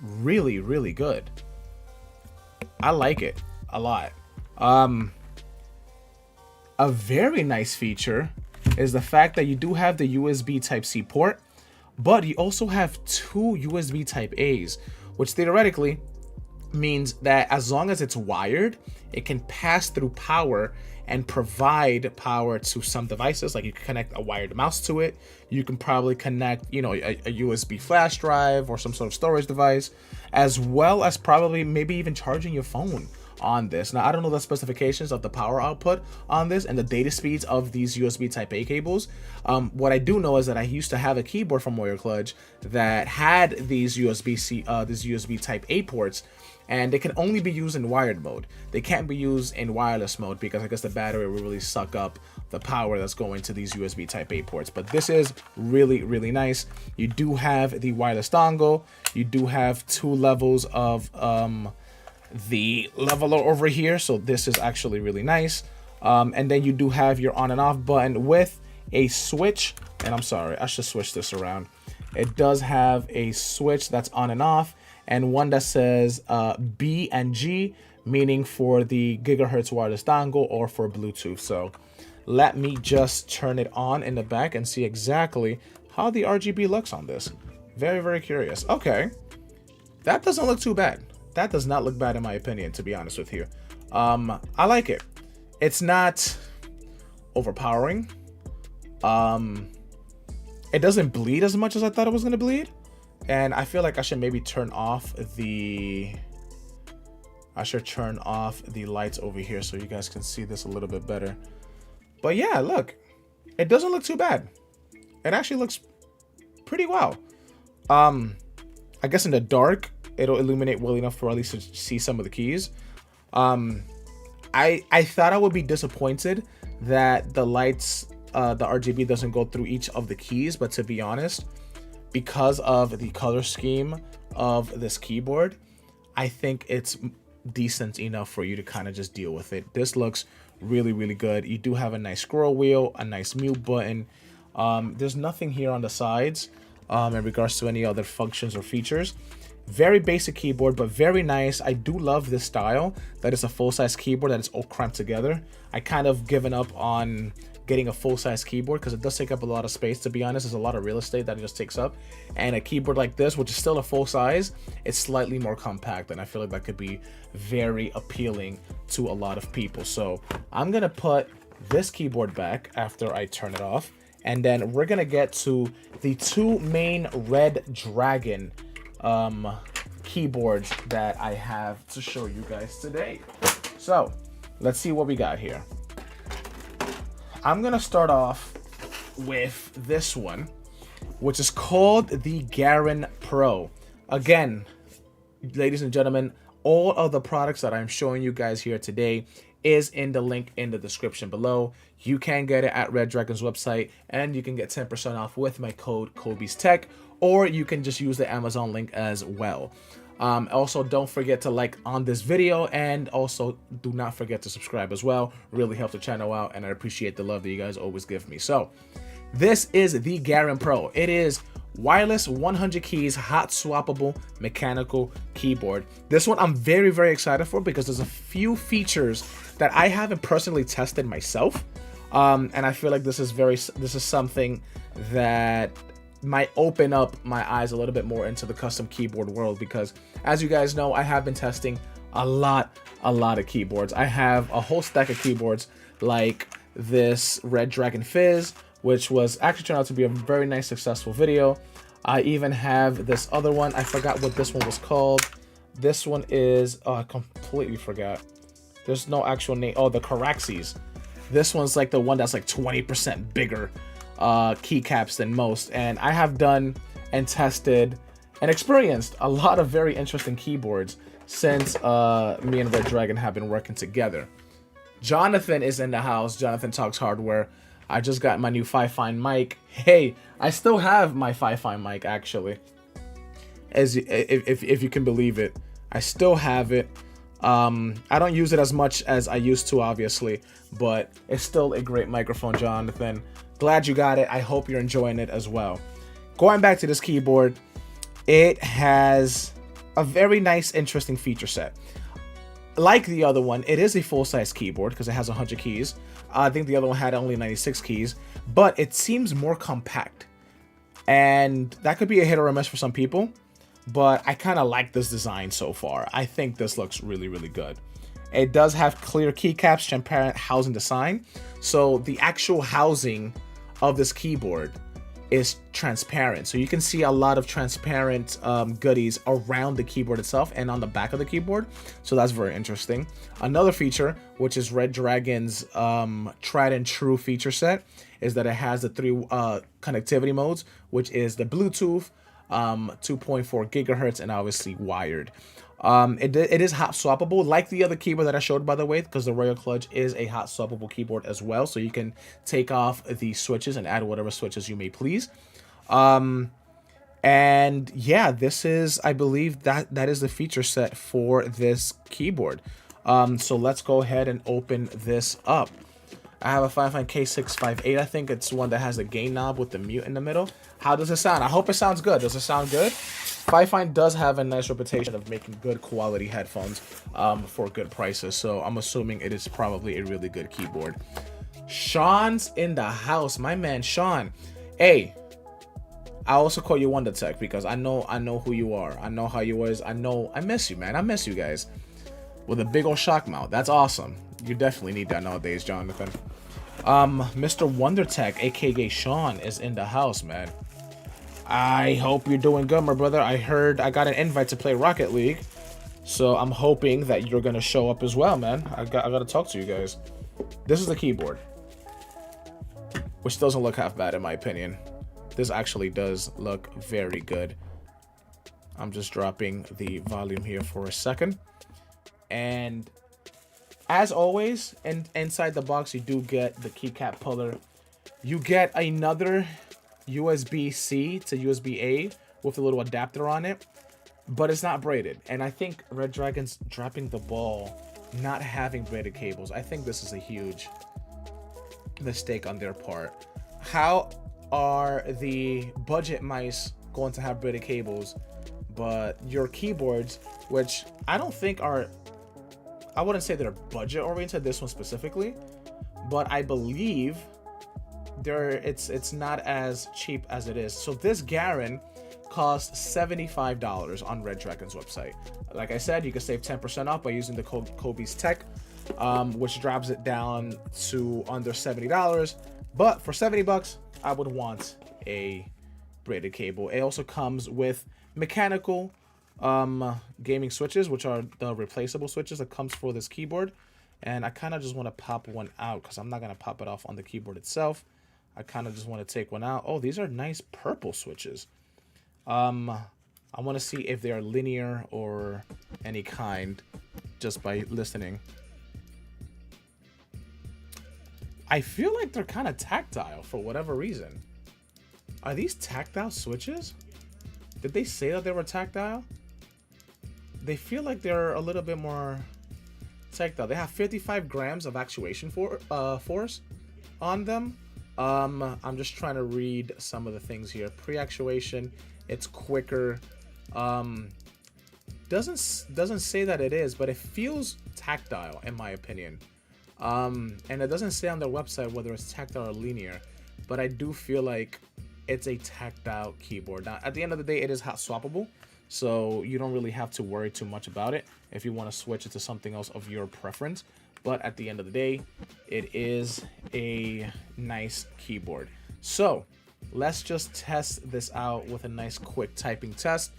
really, really good. I like it a lot. A very nice feature is the fact that you do have the USB Type-C port, but you also have 2 USB Type-A's, which theoretically means that as long as it's wired, it can pass through power and provide power to some devices. Like you can connect a wired mouse to it. You can probably connect, you know, a USB flash drive or some sort of storage device, as well as probably maybe even charging your phone on this. Now, I don't know the specifications of the power output on this and the data speeds of these USB Type A cables. What I do know is that I used to have a keyboard from Clutch that had these USB Type A ports, and they can only be used in wired mode. They can't be used in wireless mode because I guess the battery will really suck up the power that's going to these USB Type A ports. But this is really, really nice. You do have the wireless dongle. You do have 2 levels of the leveler over here. So this is actually really nice. And then you do have your on and off button with a switch. And I'm sorry, I should switch this around. It does have a switch that's on and off, and one that says B and G, meaning for the gigahertz wireless dongle or for Bluetooth. So let me just turn it on in the back and see exactly how the RGB looks on this. Very, very curious. Okay, that doesn't look too bad. That does not look bad in my opinion, to be honest with you. I like it. It's not overpowering. It doesn't bleed as much as I thought it was gonna bleed. And I feel like I should maybe turn off the lights over here so you guys can see this a little bit better. But yeah, look, it doesn't look too bad. It actually looks pretty well. I guess in the dark, it'll illuminate well enough for at least to see some of the keys. I thought I would be disappointed that the lights, the RGB doesn't go through each of the keys, but to be honest, because of the color scheme of this keyboard, I think it's decent enough for you to kind of just deal with it. This looks really, really good. You do have a nice scroll wheel, a nice mute button. There's nothing here on the sides in regards to any other functions or features. Very basic keyboard, but very nice. I do love this style, that it's a full-size keyboard that is all cramped together. I kind of given up on getting a full-size keyboard because it does take up a lot of space, to be honest. There's a lot of real estate that it just takes up, and a keyboard like this, which is still a full size, it's slightly more compact, and I feel like that could be very appealing to a lot of people. So I'm gonna put this keyboard back after I turn it off, and then we're gonna get to the 2 main Redragon keyboards that I have to show you guys today. So let's see what we got here. I'm gonna start off with this one, which is called the Garen Pro. Again, ladies and gentlemen, all of the products that I'm showing you guys here today is in the link in the description below. You can get it at Redragon's website, and you can get 10% off with my code CobiesTech, or you can just use the Amazon link as well. Also, don't forget to like on this video, and also do not forget to subscribe as well. Really helps the channel out, and I appreciate the love that you guys always give me. So this is the Garen Pro. It is wireless 100 keys, hot swappable mechanical keyboard. This one I'm very, very excited for because there's a few features that I haven't personally tested myself, and I feel like this is something that might open up my eyes a little bit more into the custom keyboard world, because as you guys know, I have been testing a lot of keyboards. I have a whole stack of keyboards like this Redragon Fizz, which was actually turned out to be a very nice successful video. I even have this other one. I forgot what this one was called. This one is, oh, I completely forgot. There's no actual name. Oh, the Caraxes. This one's like the one that's like 20% bigger keycaps than most, and I have done and tested and experienced a lot of very interesting keyboards since me and Redragon have been working together. Jonathan is in the house. Jonathan Talks Hardware. I just got my new Fi-Fine mic. Hey, I still have my Fi-Fine mic, actually, if you can believe it. I still have it. I don't use it as much as I used to, obviously, but it's still a great microphone, Jonathan. Glad you got it. I hope you're enjoying it as well. Going back to this keyboard, it has a very nice, interesting feature set. Like the other one, it is a full-size keyboard because it has 100 keys. I think the other one had only 96 keys, but it seems more compact. And that could be a hit or a miss for some people, but I kind of like this design so far. I think this looks really, really good. It does have clear keycaps, transparent housing design. So the actual housing of this keyboard is transparent. So you can see a lot of transparent goodies around the keyboard itself and on the back of the keyboard. So that's very interesting. Another feature, which is Redragon's tried and true feature set, is that it has the 3 connectivity modes, which is the Bluetooth, 2.4 gigahertz, and obviously wired. It is hot swappable, like the other keyboard that I showed, by the way, because the Royal Clutch is a hot swappable keyboard as well. So you can take off the switches and add whatever switches you may please. And yeah, this is, I believe that is the feature set for this keyboard. So let's go ahead and open this up. I have a Fifine K658. I think it's one that has the gain knob with the mute in the middle. How does it sound? I hope it sounds good. Does it sound good? Fifine does have a nice reputation of making good quality headphones for good prices. So I'm assuming it is probably a really good keyboard. Sean's in the house. My man, Sean. Hey, I also call you WonderTech because I know who you are. I know how you is. I miss you, man. I miss you guys. With a big old shock mouth. That's awesome. You definitely need that nowadays, Jonathan. Mr. WonderTech, aka Sean, is in the house, man. I hope you're doing good, my brother. I heard I got an invite to play Rocket League, so I'm hoping that you're gonna show up as well, man. I gotta talk to you guys. This is the keyboard, which doesn't look half bad in my opinion. This actually does look very good. I'm just dropping the volume here for a second. And as always, inside the box, you do get the keycap puller. You get another USB-C to USB-A with a little adapter on it, but it's not braided. And I think Redragon's dropping the ball not having braided cables. I think this is a huge mistake on their part. How are the budget mice going to have braided cables, but your keyboards, which I don't think are, I wouldn't say they're budget oriented, this one specifically, but I believe it's not as cheap as it is. So this Garen costs $75 on Redragon's website. Like I said, you can save 10% off by using the code CobiesTech, which drops it down to under $70. But for 70 bucks, I would want a braided cable. It also comes with mechanical gaming switches, which are the replaceable switches that comes for this keyboard. And I kind of just want to pop one out because I'm not going to pop it off on the keyboard itself. I kind of just want to take one out. Oh, these are nice purple switches. I want to see if they are linear or any kind just by listening. I feel like they're kind of tactile for whatever reason. Are these tactile switches? Did they say that they were tactile? They feel like they're a little bit more tactile. They have 55 grams of actuation force on them. I'm just trying to read some of the things here. Pre-actuation, it's quicker. Doesn't say that it is, but it feels tactile in my opinion. And it doesn't say on their website whether it's tactile or linear, but I do feel like it's a tactile keyboard. Now, at the end of the day, it is hot swappable, so you don't really have to worry too much about it if you want to switch it to something else of your preference. But at the end of the day, it is a nice keyboard. So let's just test this out with a nice quick typing test.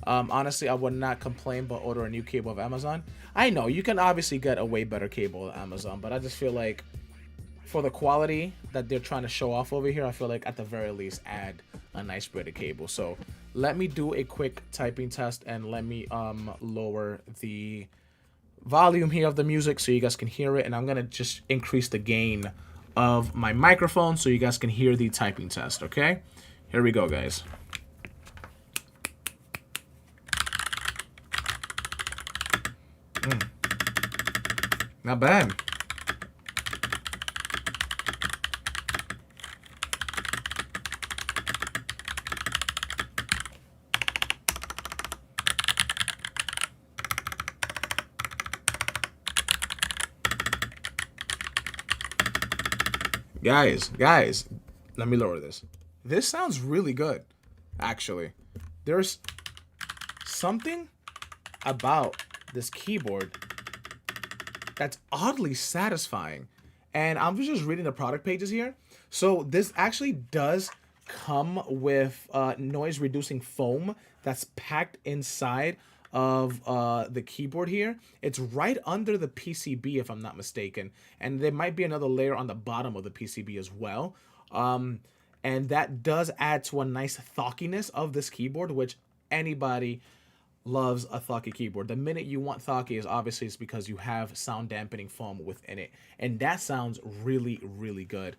Honestly, I would not complain but order a new cable of Amazon. I know you can obviously get a way better cable at Amazon, but I just feel like for the quality that they're trying to show off over here, I feel like at the very least add a nice braided cable. So let me do a quick typing test and let me lower the volume here of the music so you guys can hear it, and I'm gonna just increase the gain of my microphone so you guys can hear the typing test. Okay, here we go, guys. Not bad. Guys, let me lower this. This sounds really good, actually. There's something about this keyboard that's oddly satisfying. And I'm just reading the product pages here. So this actually does come with noise reducing foam that's packed inside of the keyboard here. It's right under the PCB if I'm not mistaken, and there might be another layer on the bottom of the PCB as well. And that does add to a nice thockiness of this keyboard, which anybody loves a thocky keyboard. The minute you want thocky is obviously it's because you have sound dampening foam within it, and that sounds really, really good.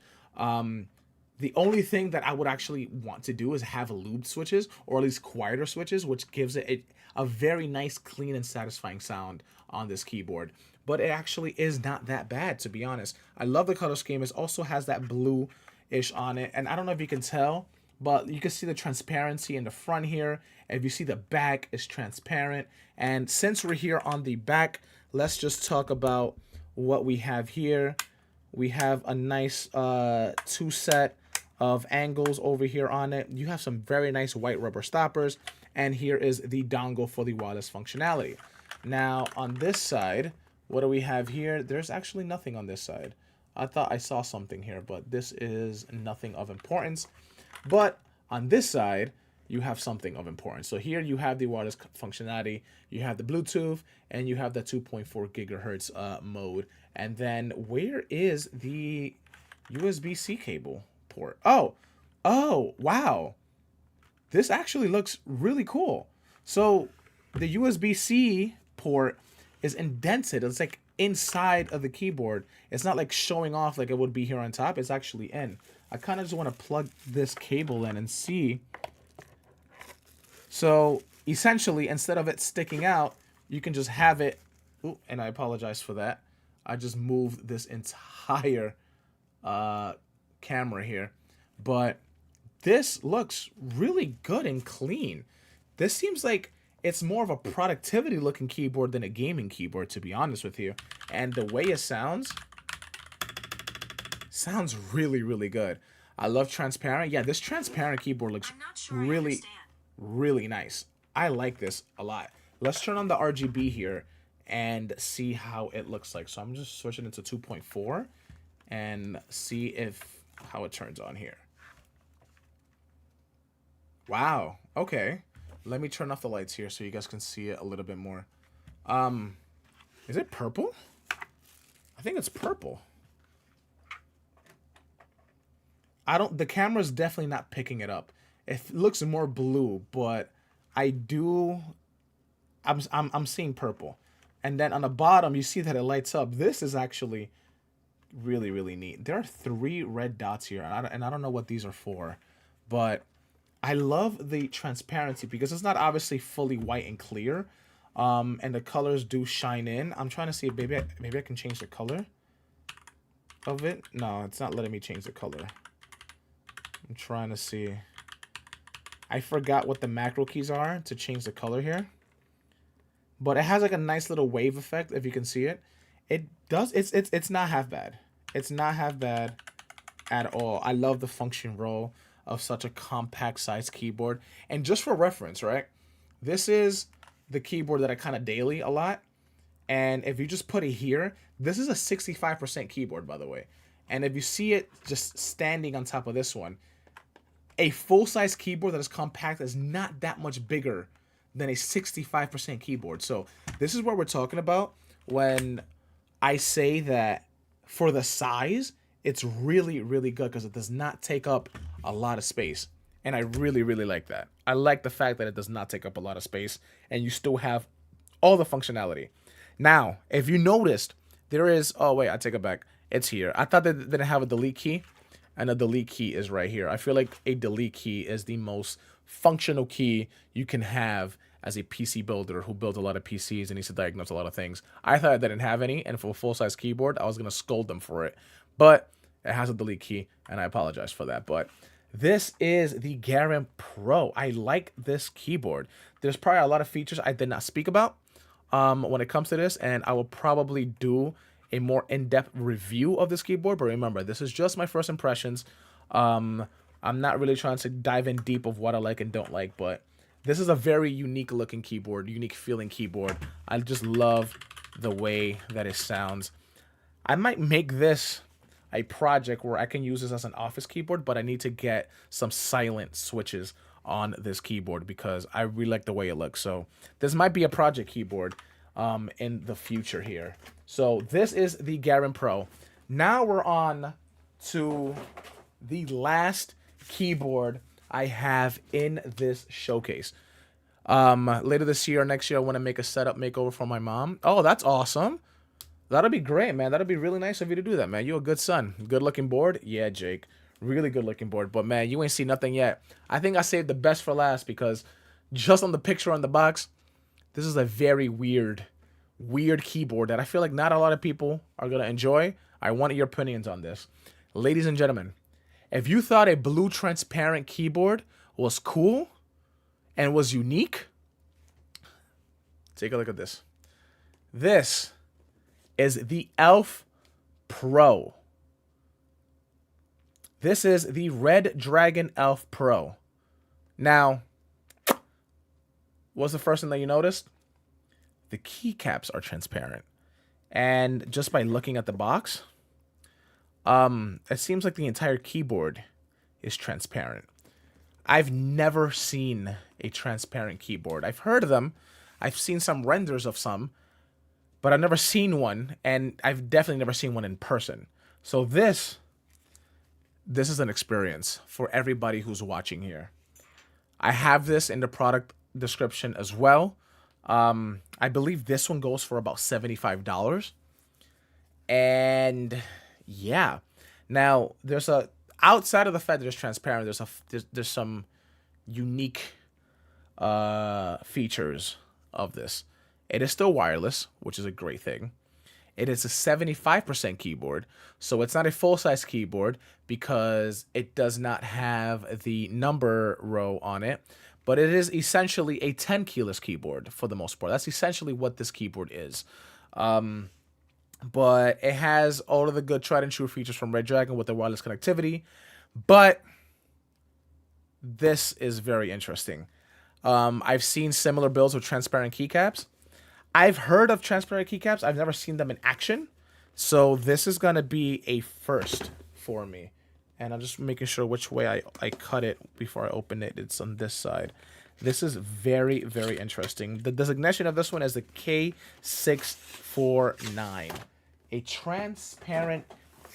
The only thing that I would actually want to do is have lubed switches, or at least quieter switches, which gives it a very nice, clean, and satisfying sound on this keyboard. But it actually is not that bad, to be honest. I love the color scheme. It also has that blue-ish on it, and I don't know if you can tell, but you can see the transparency in the front here. If you see the back is transparent. And since we're here on the back, let's just talk about what we have here. We have a nice two set of angles over here on it. You have some very nice white rubber stoppers, and here is the dongle for the wireless functionality. Now on this side, what do we have here? There's actually nothing on this side. I thought I saw something here, but this is nothing of importance. But on this side, you have something of importance. So here you have the wireless functionality, you have the Bluetooth, and you have the 2.4 gigahertz mode. And then where is the USB-C cable port? Oh, wow. This actually looks really cool. So the USB-C port is indented. It's like inside of the keyboard. It's not like showing off like it would be here on top. It's actually in. I kind of just want to plug this cable in and see. So essentially, instead of it sticking out, you can just have it. Ooh, and I apologize for that. I just moved this entire camera here. But this looks really good and clean. This seems like it's more of a productivity looking keyboard than a gaming keyboard, to be honest with you. And the way it sounds really, really good. I love transparent. Yeah, this transparent keyboard looks really nice. I like this a lot. Let's turn on the RGB here and see how it looks like. So I'm just switching it to 2.4 and see how it turns on here. Wow. Okay. Let me turn off the lights here so you guys can see it a little bit more. Is it purple? I think it's purple. The camera's definitely not picking it up. It looks more blue, but I'm seeing purple. And then on the bottom, you see that it lights up. This is actually really, really neat. There are 3 red dots here, and I don't know what these are for, but I love the transparency because it's not obviously fully white and clear, and the colors do shine in. I'm trying to see if maybe I can change the color of it. No, it's not letting me change the color. I'm trying to see. I forgot what the macro keys are to change the color here. But it has like a nice little wave effect, if you can see it. It's not half bad. It's not half bad at all. I love the function roll of such a compact size keyboard. And just for reference, right? This is the keyboard that I kind of daily a lot. And if you just put it here, this is a 65% keyboard, by the way. And if you see it just standing on top of this one, a full-size keyboard that is compact is not that much bigger than a 65% keyboard. So this is what we're talking about when I say that for the size, it's really, really good because it does not take up a lot of space. And I really, really like that. I like the fact that it does not take up a lot of space and you still have all the functionality. Now, if you noticed, there is... Oh, wait, I take it back. It's here. I thought they didn't have a delete key, and a delete key is right here. I feel like a delete key is the most functional key you can have as a PC builder who builds a lot of PCs and needs to diagnose a lot of things. I thought I didn't have any, and for a full-size keyboard, I was going to scold them for it. But it has a delete key, and I apologize for that. But this is the Garen Pro. I like this keyboard. There's probably a lot of features I did not speak about when it comes to this, and I will probably do a more in-depth review of this keyboard. But remember, this is just my first impressions. I'm not really trying to dive in deep of what I like and don't like, but this is a very unique looking keyboard, unique feeling keyboard. I just love the way that it sounds. I might make this a project where I can use this as an office keyboard, but I need to get some silent switches on this keyboard because I really like the way it looks. So this might be a project keyboard in the future here. So this is the Garen Pro. Now we're on to the last keyboard I have in this showcase. Later this year or next year, I want to make a setup makeover for my mom. Oh, that's awesome. That'll be great, man. That'll be really nice of you to do that, man. You're a good son. Good looking board? Yeah, Jake. Really good looking board. But, man, you ain't seen nothing yet. I think I saved the best for last because just on the picture on the box, this is a very weird keyboard that I feel like not a lot of people are going to enjoy. I want your opinions on this. Ladies and gentlemen, if you thought a blue transparent keyboard was cool and was unique, take a look at this. This is the Elf Pro. This is the Redragon Elf Pro. Now, what's the first thing that you noticed? The keycaps are transparent. And just by looking at the box, it seems like the entire keyboard is transparent. I've never seen a transparent keyboard. I've heard of them. I've seen some renders of some, but I've never seen one, and I've definitely never seen one in person. So this is an experience for everybody who's watching here. I have this in the product description as well. I believe this one goes for about $75. And yeah, now there's a outside of the fact that it's transparent, there's some unique features of this. It is still wireless, which is a great thing. It is a 75% keyboard, so it's not a full-size keyboard because it does not have the number row on it, but it is essentially a 10 keyless keyboard for the most part. That's essentially what this keyboard is. But it has all of the good tried and true features from Redragon with the wireless connectivity. But this is very interesting. I've seen similar builds with transparent keycaps. I've heard of transparent keycaps. I've never seen them in action. So this is going to be a first for me. And I'm just making sure which way I cut it before I open it. It's on this side. This is very, very interesting. The designation of this one is the K649. A transparent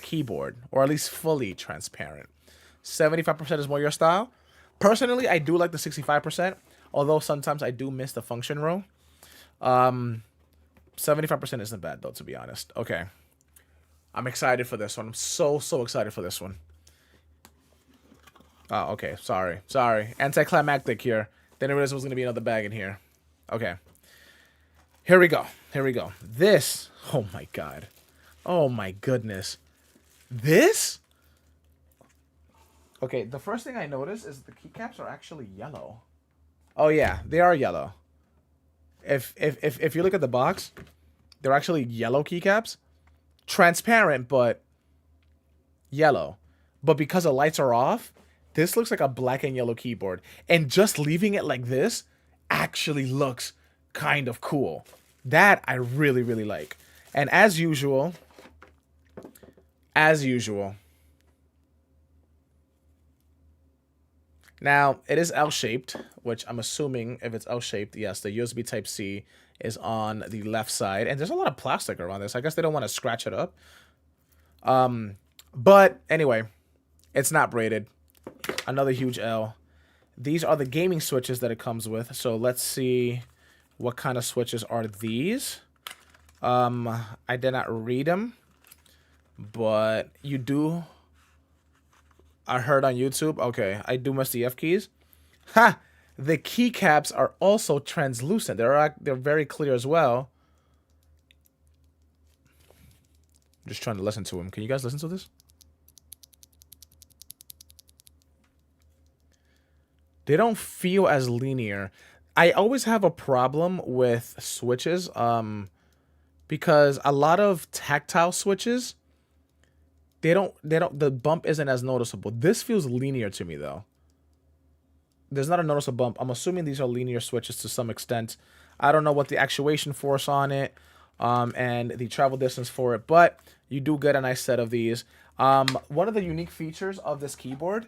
keyboard, or at least fully transparent. 75% is more your style. Personally, I do like the 65%, although sometimes I do miss the function row. 75% isn't bad, though, to be honest. Okay. I'm excited for this one. I'm so excited for this one. Oh, okay. Sorry. Anticlimactic here. Didn't realize there was going to be another bag in here. Okay. Here we go. This. Oh, my God. Oh, my goodness. This? Okay, the first thing I noticed is the keycaps are actually yellow. Oh, yeah. They are yellow. If you look at the box, they're actually yellow keycaps. Transparent, but yellow. But because the lights are off, this looks like a black and yellow keyboard. And just leaving it like this actually looks kind of cool. That I really, really like. And as usual, now, it is L-shaped, which I'm assuming if it's L-shaped, yes, the USB Type-C is on the left side. And there's a lot of plastic around this. I guess they don't want to scratch it up. But anyway, it's not braided. Another huge L. These are the gaming switches that it comes with. So let's see what kind of switches are these. I did not read them, but you do. I heard on YouTube. Okay, I do miss the F keys. Ha! The keycaps are also translucent. They're very clear as well. I'm just trying to listen to them. Can you guys listen to this? They don't feel as linear. I always have a problem with switches, because a lot of tactile switches, the bump isn't as noticeable. This feels linear to me though. There's not a noticeable bump. I'm assuming these are linear switches to some extent. I don't know what the actuation force on it, and the travel distance for it, but you do get a nice set of these. One of the unique features of this keyboard,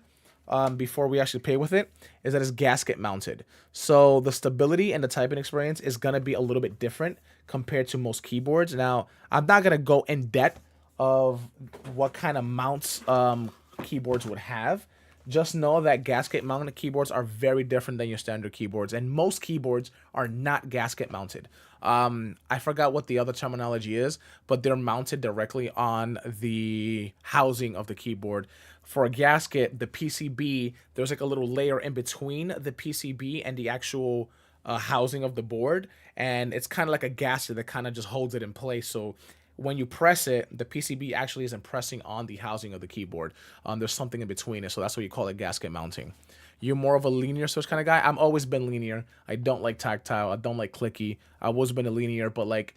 before we actually play with it, is that it's gasket mounted. So the stability and the typing experience is going to be a little bit different compared to most keyboards. Now, I'm not going to go in depth of what kind of mounts keyboards would have. Just know that gasket mounted keyboards are very different than your standard keyboards, and most keyboards are not gasket mounted. I forgot what the other terminology is, but they're mounted directly on the housing of the keyboard. For a gasket, the PCB, there's like a little layer in between the PCB and the actual housing of the board, and it's kind of like a gasket that kind of just holds it in place. So when you press it, the PCB actually isn't pressing on the housing of the keyboard. There's something in between it, so that's what you call it, gasket mounting. You're more of a linear switch kind of guy. I've always been linear. I don't like tactile. I don't like clicky. I've always been a linear, but like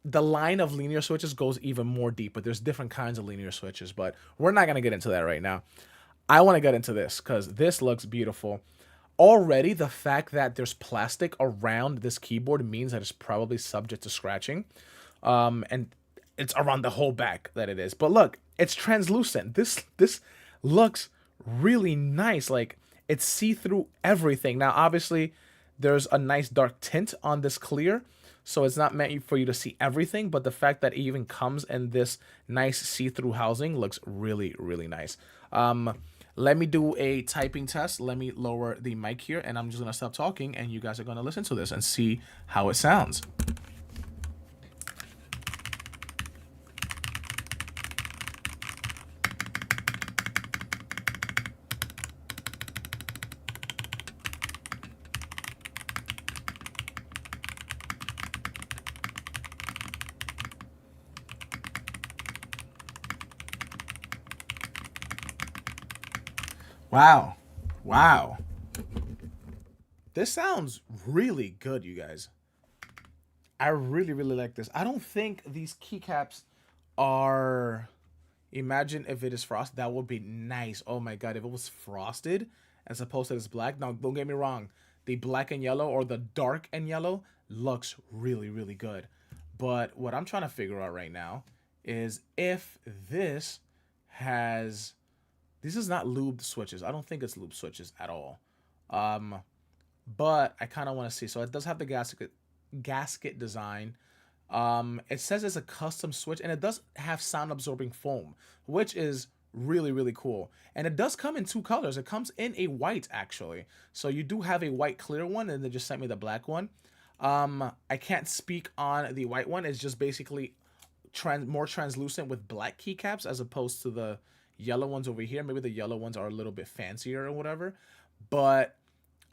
the line of linear switches goes even more deeper. There's different kinds of linear switches, but we're not going to get into that right now. I want to get into this because this looks beautiful. Already, the fact that there's plastic around this keyboard means that it's probably subject to scratching. And it's around the whole back that it is. But look, it's translucent. This looks really nice. Like, it's see-through everything. Now, obviously, there's a nice dark tint on this clear, so it's not meant for you to see everything, but the fact that it even comes in this nice see-through housing looks really, really nice. Let me do a typing test. Let me lower the mic here, and I'm just going to stop talking, and you guys are going to listen to this and see how it sounds. Wow. Wow. This sounds really good, you guys. I really, really like this. I don't think these keycaps are... Imagine if it is frosted. That would be nice. Oh my god, if it was frosted as opposed to this black. Now, don't get me wrong. The black and yellow or the dark and yellow looks really, really good. But what I'm trying to figure out right now is if this has... This is not lubed switches. I don't think it's lubed switches at all. But I kind of want to see. So it does have the gasket design. It says it's a custom switch, and it does have sound absorbing foam, which is really, really cool. And it does come in two colors. It comes in a white, actually. So you do have a white clear one, and they just sent me the black one. I can't speak on the white one. It's just basically more translucent with black keycaps as opposed to the yellow ones over here. Maybe the yellow ones are a little bit fancier or whatever, but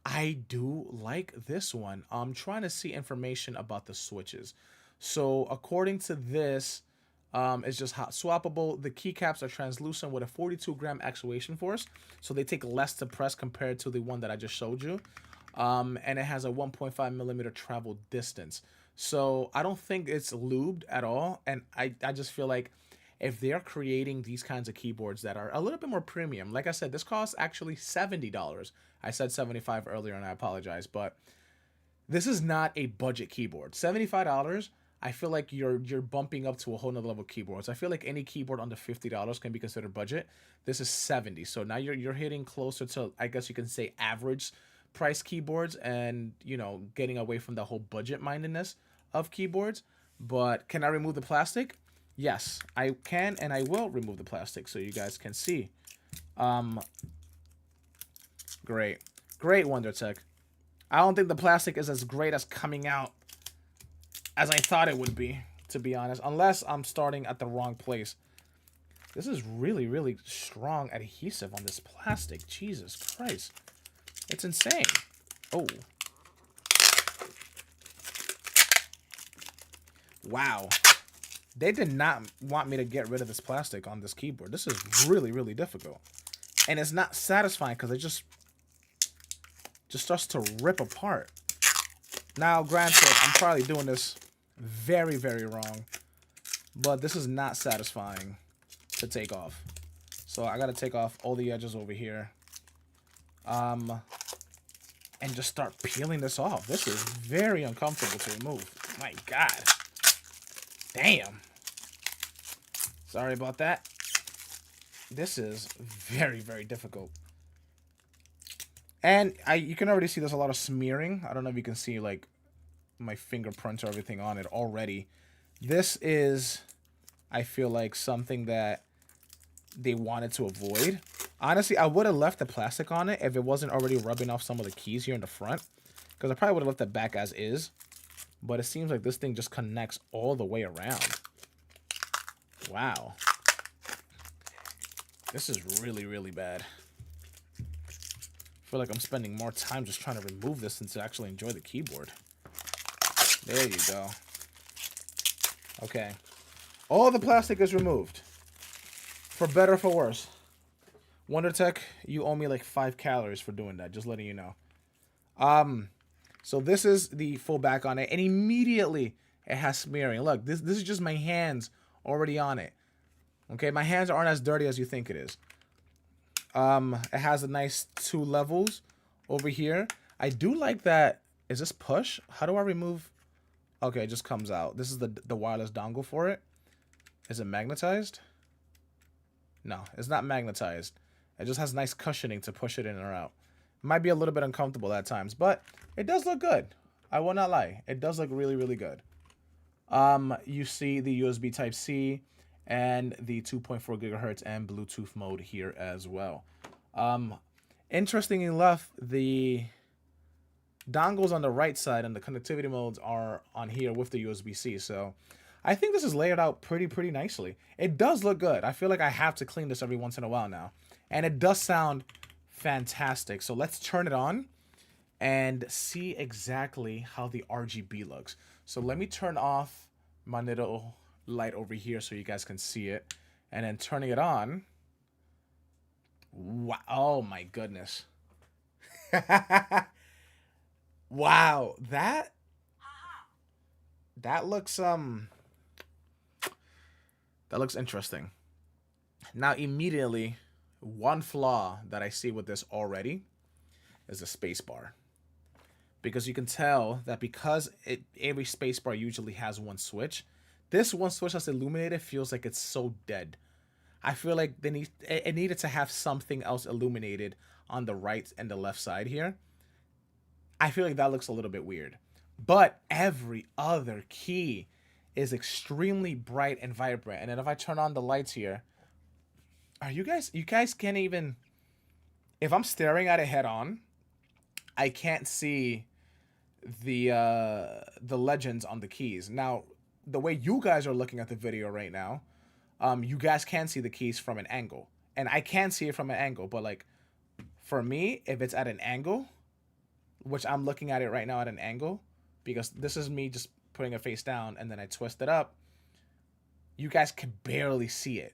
I do like this one. I'm trying to see information about the switches. So according to this, it's just hot swappable. The keycaps are translucent with a 42-gram actuation force, so they take less to press compared to the one that I just showed you. And it has a 1.5 millimeter travel distance. So I don't think it's lubed at all, and I just feel like if they're creating these kinds of keyboards that are a little bit more premium, like I said, this costs actually $70. I said $75 earlier, and I apologize, but this is not a budget keyboard. $75, I feel like you're bumping up to a whole nother level of keyboards. I feel like any keyboard under $50 can be considered budget. This is $70, so now you're hitting closer to, I guess you can say, average price keyboards, and you know, getting away from the whole budget mindedness of keyboards. But can I remove the plastic? Yes, I can, and I will remove the plastic so you guys can see. Great. Great, WonderTech. I don't think the plastic is as great as coming out as I thought it would be, to be honest. Unless I'm starting at the wrong place. This is really, really strong adhesive on this plastic. Jesus Christ. It's insane. Oh. Wow. They did not want me to get rid of this plastic on this keyboard. This is really, really difficult. And it's not satisfying because it just starts to rip apart. Now, granted, I'm probably doing this very, very wrong. But this is not satisfying to take off. So I got to take off all the edges over here. And just start peeling this off. This is very uncomfortable to remove. My God. Damn. Sorry about that. This is very, very difficult. And you can already see there's a lot of smearing. I don't know if you can see, like, my fingerprints or everything on it already. This is, I feel like, something that they wanted to avoid. Honestly, I would have left the plastic on it if it wasn't already rubbing off some of the keys here in the front. Because I probably would have left it back as is. But it seems like this thing just connects all the way around. Wow. This is really, really bad. I feel like I'm spending more time just trying to remove this than to actually enjoy the keyboard. There you go. Okay. All the plastic is removed. For better or for worse. WonderTech, you owe me like 5 calories for doing that. Just letting you know. So this is the full back on it. And immediately it has smearing. Look, this is just my hands already on it. Okay, my hands aren't as dirty as you think it is. It has a nice 2 levels over here. I do like that. Is this push? How do I remove? Okay, it just comes out. This is the wireless dongle for it. Is it magnetized? No, it's not magnetized. It just has nice cushioning to push it in or out. Might be a little bit uncomfortable at times, but it does look good. I will not lie. It does look really, really good. You see the USB Type-C and the 2.4 gigahertz and Bluetooth mode here as well. Interestingly enough, the dongles on the right side and the connectivity modes are on here with the USB-C. So I think this is layered out pretty nicely. It does look good. I feel like I have to clean this every once in a while now. And it does sound fantastic. So let's turn it on and see exactly how the RGB looks. So let me turn off my little light over here so you guys can see it. And then turning it on. Wow. Oh my goodness. Wow. That looks interesting. Now immediately, one flaw that I see with this already is the spacebar. Because you can tell that because every spacebar usually has one switch, this one switch that's illuminated feels like it's so dead. I feel like it needed to have something else illuminated on the right and the left side here. I feel like that looks a little bit weird. But every other key is extremely bright and vibrant. And then if I turn on the lights here, you guys can't even, if I'm staring at it head on, I can't see the legends on the keys. Now, the way you guys are looking at the video right now, you guys can see the keys from an angle. And I can see it from an angle, but like, for me, if it's at an angle, which I'm looking at it right now at an angle, because this is me just putting it face down and then I twist it up, you guys can barely see it.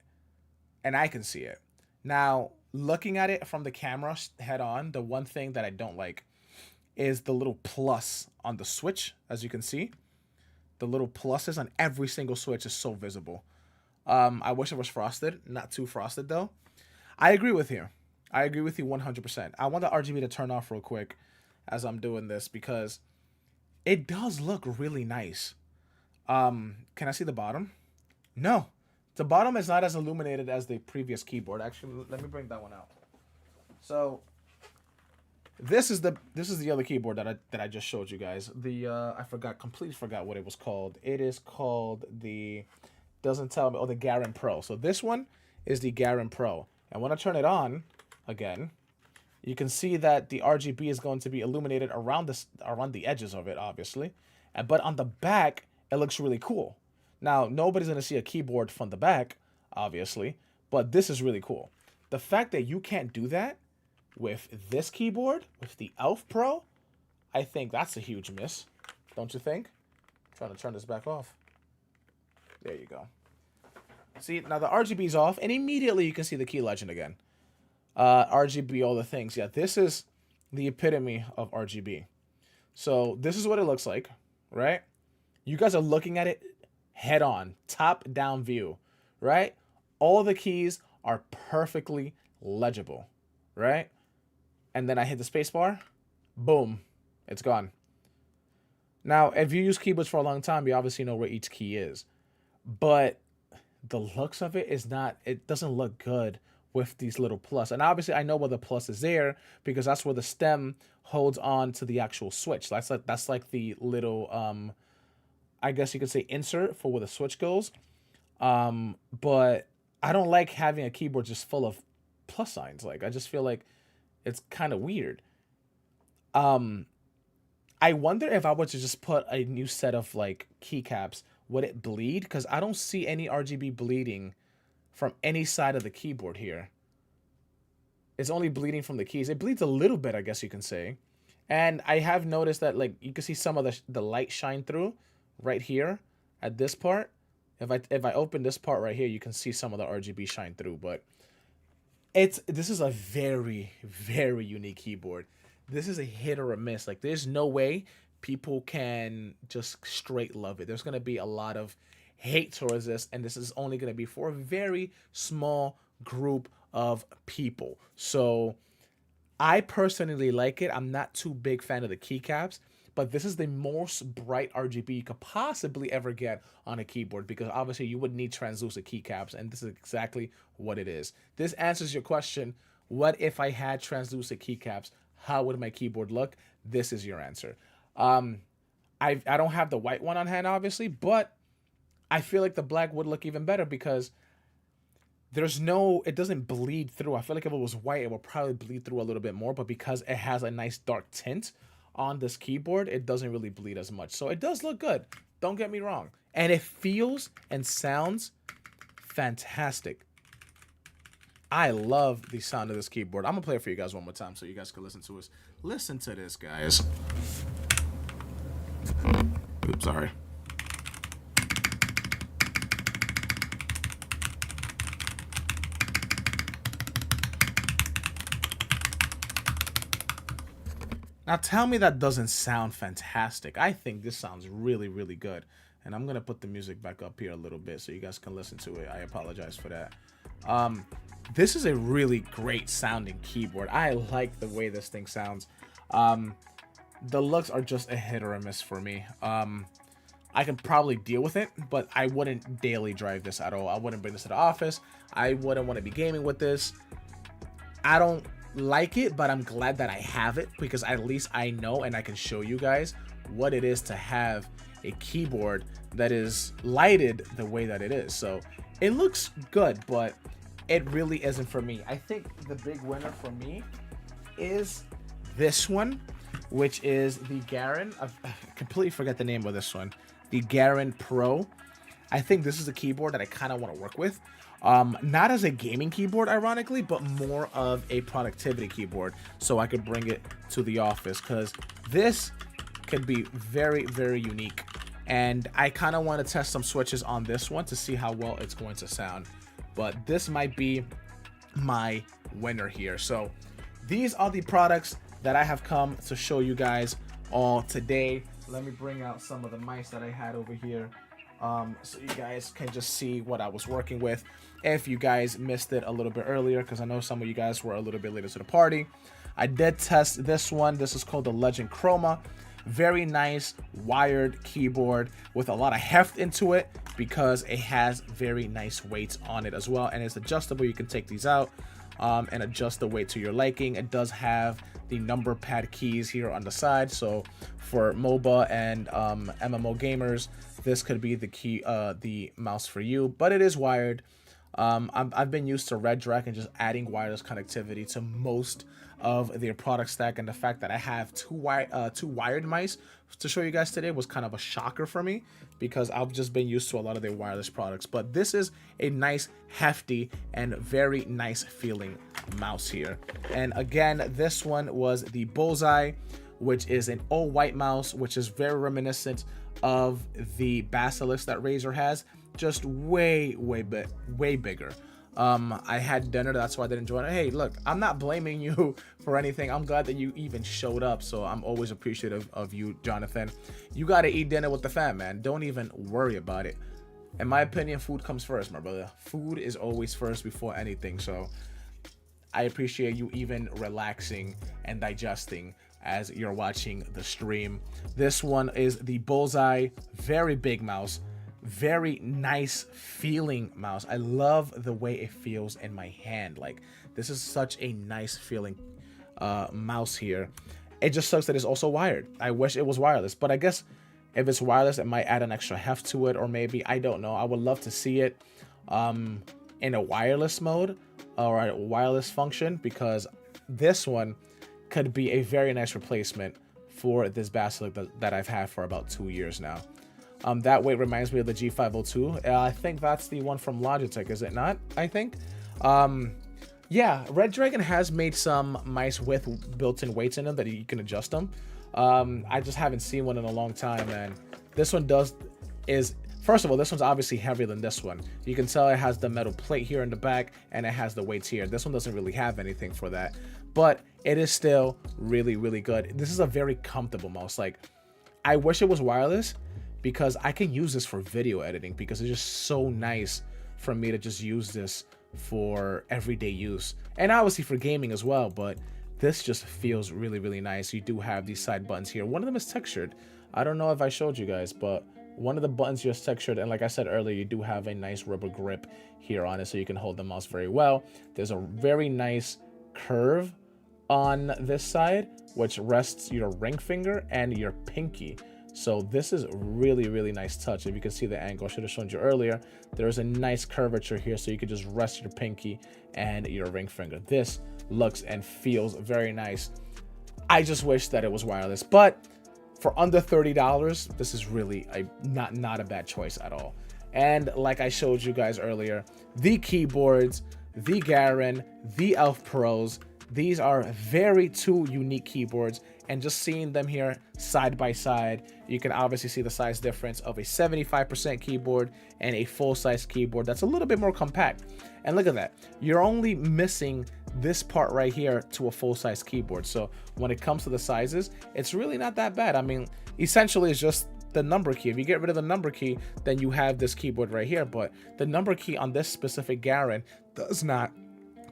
And I can see it. Now, looking at it from the camera head on, the one thing that I don't like is the little plus on the switch, as you can see. The little pluses on every single switch is so visible. I wish it was frosted. Not too frosted, though. I agree with you. I agree with you 100%. I want the RGB to turn off real quick as I'm doing this because it does look really nice. Can I see the bottom? No. The bottom is not as illuminated as the previous keyboard. Actually, let me bring that one out. So this is the other keyboard that I just showed you guys. I completely forgot what it was called. It is called the Garen Pro. So this one is the Garen Pro. And when I turn it on again, you can see that the RGB is going to be illuminated around the edges of it, obviously. But on the back, it looks really cool. Now, nobody's going to see a keyboard from the back, obviously, but this is really cool. The fact that you can't do that with this keyboard, with the Elf Pro, I think that's a huge miss. Don't you think? I'm trying to turn this back off. There you go. See, now the RGB is off, and immediately you can see the key legend again. RGB, all the things. Yeah, this is the epitome of RGB. So this is what it looks like, right? You guys are looking at it head on, top down view, right? All the keys are perfectly legible, right? And then I hit the space bar, boom, it's gone. Now, if you use keyboards for a long time, you obviously know where each key is. But the looks of it is not, it doesn't look good with these little plus. And obviously I know where the plus is there because that's where the stem holds on to the actual switch. That's like the little I guess you could say insert for where the switch goes. But I don't like having a keyboard just full of plus signs. Like, I just feel like it's kind of weird. I wonder if I were to just put a new set of like keycaps, would it bleed? Because I don't see any RGB bleeding from any side of the keyboard here. It's only bleeding from the keys. It bleeds a little bit, I guess you can say. And I have noticed that, like, you can see some of the light shine through right here at this part. If I open this part right here, you can see some of the RGB shine through. But this is a very, very unique keyboard. This is a hit or a miss. Like, there's no way people can just straight love it. There's going to be a lot of hate towards this, and this is only going to be for a very small group of people. So I personally like it. I'm not too big fan of the keycaps, but this is the most bright RGB you could possibly ever get on a keyboard, because obviously you would need translucent keycaps, and this is exactly what it is. This answers your question. What if I had translucent keycaps? How would my keyboard look? This is your answer. I don't have the white one on hand, obviously, but I feel like the black would look even better because it doesn't bleed through. I feel like if it was white, it would probably bleed through a little bit more, but because it has a nice dark tint on this keyboard, it doesn't really bleed as much. So it does look good. Don't get me wrong. And it feels and sounds fantastic. I love the sound of this keyboard. I'm gonna play it for you guys one more time so you guys can listen to us. Listen to this, guys. Oops, sorry. Now tell me that doesn't sound fantastic. I think this sounds really, really good. And I'm gonna put the music back up here a little bit so you guys can listen to it. I apologize for that. This is a really great sounding keyboard. I like the way this thing sounds. The looks are just a hit or a miss for me. I can probably deal with it, but I wouldn't daily drive this at all. I wouldn't bring this to the office. I wouldn't want to be gaming with this. I don't like it, but I'm glad that I have it because at least I know and I can show you guys what it is to have a keyboard that is lighted the way that it is. So it looks good, but it really isn't for me. I think the big winner for me is this one, which is the Garen. I completely forget the name of this one. The Garen Pro. I think this is a keyboard that I kind of want to work with. Not as a gaming keyboard, ironically, but more of a productivity keyboard, so I could bring it to the office, because this could be very, very unique. And I kind of want to test some switches on this one to see how well it's going to sound. But this might be my winner here. So these are the products that I have come to show you guys all today. Let me bring out some of the mice that I had over here, so you guys can just see what I was working with. If you guys missed it a little bit earlier, because I know some of you guys were a little bit later to the party, I did test this one. This is called the Legend Chroma. Very nice wired keyboard with a lot of heft into it because it has very nice weights on it as well, and it's adjustable. You can take these out and adjust the weight to your liking. It does have the number pad keys here on the side, so for MOBA and MMO gamers, this could be the mouse for you. But it is wired. I've been used to Redragon just adding wireless connectivity to most of their product stack, and the fact that I have two wired mice to show you guys today was kind of a shocker for me because I've just been used to a lot of their wireless products. But this is a nice, hefty, and very nice feeling mouse here. And again, this one was the Bullseye, which is an all white mouse, which is very reminiscent of the Basilisk that Razer has, just way bigger. I had dinner, that's why I didn't join it. Hey, look, I'm not blaming you for anything. I'm glad that you even showed up, so I'm always appreciative of you, Jonathan. You gotta eat dinner with the fam, man. Don't even worry about it. In my opinion, food comes first, my brother. Food is always first before anything, so I appreciate you even relaxing and digesting as you're watching the stream. This one is the Bullseye, very big mouse. very nice feeling mouse. I love the way it feels in my hand. Like, this is such a nice feeling mouse here. It just sucks that it's also wired. I wish it was wireless, but I guess if it's wireless, it might add an extra heft to it, or maybe, I don't know. I would love to see it in a wireless mode or a wireless function, because this one could be a very nice replacement for this Basilisk that I've had for about 2 years now. That weight reminds me of the G502. I think that's the one from Logitech, is it not? I think. Yeah, Redragon has made some mice with built-in weights in them that you can adjust them. I just haven't seen one in a long time, and this one first of all, this one's obviously heavier than this one. You can tell it has the metal plate here in the back, and it has the weights here. This one doesn't really have anything for that, but it is still really, really good. This is a very comfortable mouse. Like, I wish it was wireless, because I can use this for video editing, because it's just so nice for me to just use this for everyday use, and obviously for gaming as well. But this just feels really, really nice. You do have these side buttons here. One of them is textured. I don't know if I showed you guys, but one of the buttons here is textured, and like I said earlier, you do have a nice rubber grip here on it, so you can hold the mouse very well. There's a very nice curve on this side, which rests your ring finger and your pinky. So this is really, really nice touch. If you can see the angle, I should have shown you earlier. There's a nice curvature here, so you can just rest your pinky and your ring finger. This looks and feels very nice. I just wish that it was wireless, but for under $30, this is really not a bad choice at all. And like I showed you guys earlier, the keyboards, the Garen, the Elf Pros, these are two unique keyboards, and just seeing them here side by side, you can obviously see the size difference of a 75% keyboard and a full-size keyboard that's a little bit more compact. And look at that, you're only missing this part right here to a full-size keyboard. So when it comes to the sizes, it's really not that bad. I mean, essentially it's just the number key. If you get rid of the number key, then you have this keyboard right here, but the number key on this specific Garen does not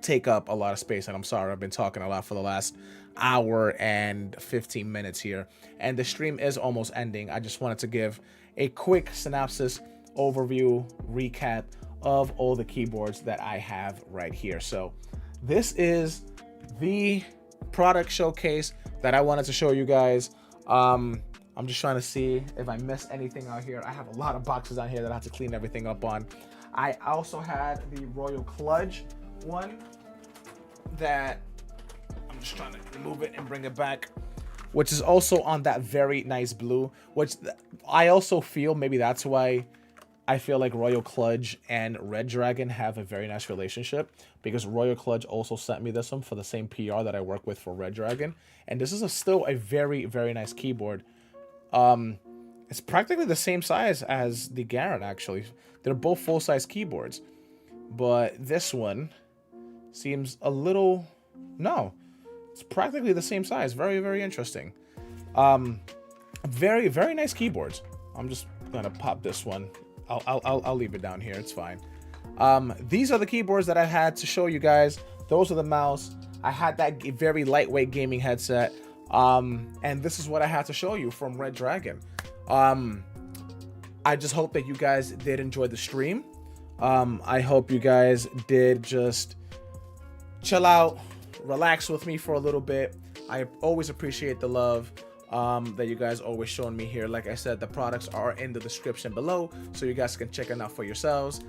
take up a lot of space. And I'm sorry, I've been talking a lot for the last hour and 15 minutes here, and the stream is almost ending. I just wanted to give a quick synopsis, overview, recap of all the keyboards that I have right here. So this is the product showcase that I wanted to show you guys. I'm just trying to see if I missed anything out here. I have a lot of boxes out here that I have to clean everything up on. I also had the Royal Clutch one that I'm just trying to remove it and bring it back, which is also on that very nice blue, which I also feel maybe that's why I feel like Royal Clutch and Redragon have a very nice relationship, because Royal Clutch also sent me this one for the same PR that I work with for Redragon, and this is still a very, very nice keyboard. It's practically the same size as the Garen, actually. They're both full-size keyboards, but this one seems a little... No, it's practically the same size. Very, very interesting. Very, very nice keyboards. I'm just gonna pop this one. I'll leave it down here. It's fine. These are the keyboards that I had to show you guys. Those are the mouse. I had that very lightweight gaming headset. And this is what I had to show you from Redragon. I just hope that you guys did enjoy the stream. I hope you guys did just chill out, relax with me for a little bit. I always appreciate the love that you guys always showing me here. Like I said, the products are in the description below, so you guys can check it out for yourselves.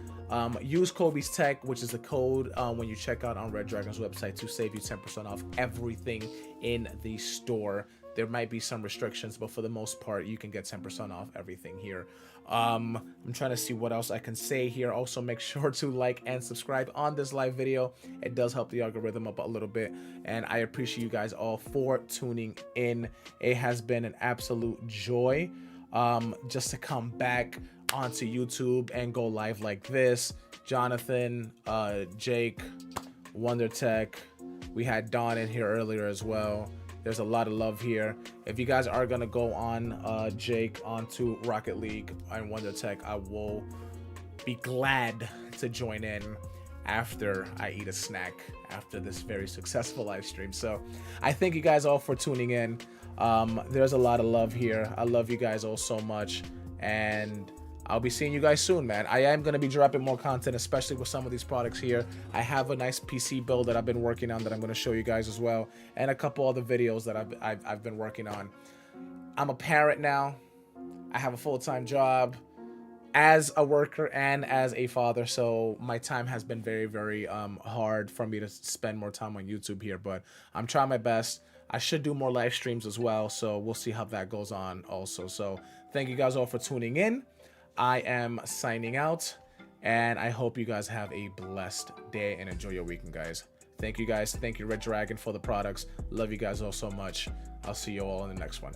Use CobiesTech, which is the code when you check out on Redragon's website, to save you 10% off everything in the store. There might be some restrictions, but for the most part, you can get 10% off everything here. I'm trying to see what else I can say here. Also, make sure to like and subscribe on this live video. It does help the algorithm up a little bit, and I appreciate you guys all for tuning in. It has been an absolute joy just to come back onto YouTube and go live like this. Jonathan, Jake, WonderTech, we had Dawn in here earlier as well. There's a lot of love here. If you guys are gonna go on Jake onto Rocket League and WonderTech, I will be glad to join in after I eat a snack after this very successful live stream. So I thank you guys all for tuning in. There's a lot of love here. I love you guys all so much, and I'll be seeing you guys soon, man. I am going to be dropping more content, especially with some of these products here. I have a nice PC build that I've been working on that I'm going to show you guys as well, and a couple other videos that I've been working on. I'm a parent now. I have a full-time job as a worker and as a father, so my time has been very, very hard for me to spend more time on YouTube here, but I'm trying my best. I should do more live streams as well, so we'll see how that goes on also. So thank you guys all for tuning in. I am signing out, and I hope you guys have a blessed day and enjoy your weekend, guys. Thank you guys. Thank you, Redragon, for the products. Love you guys all so much. I'll see you all in the next one.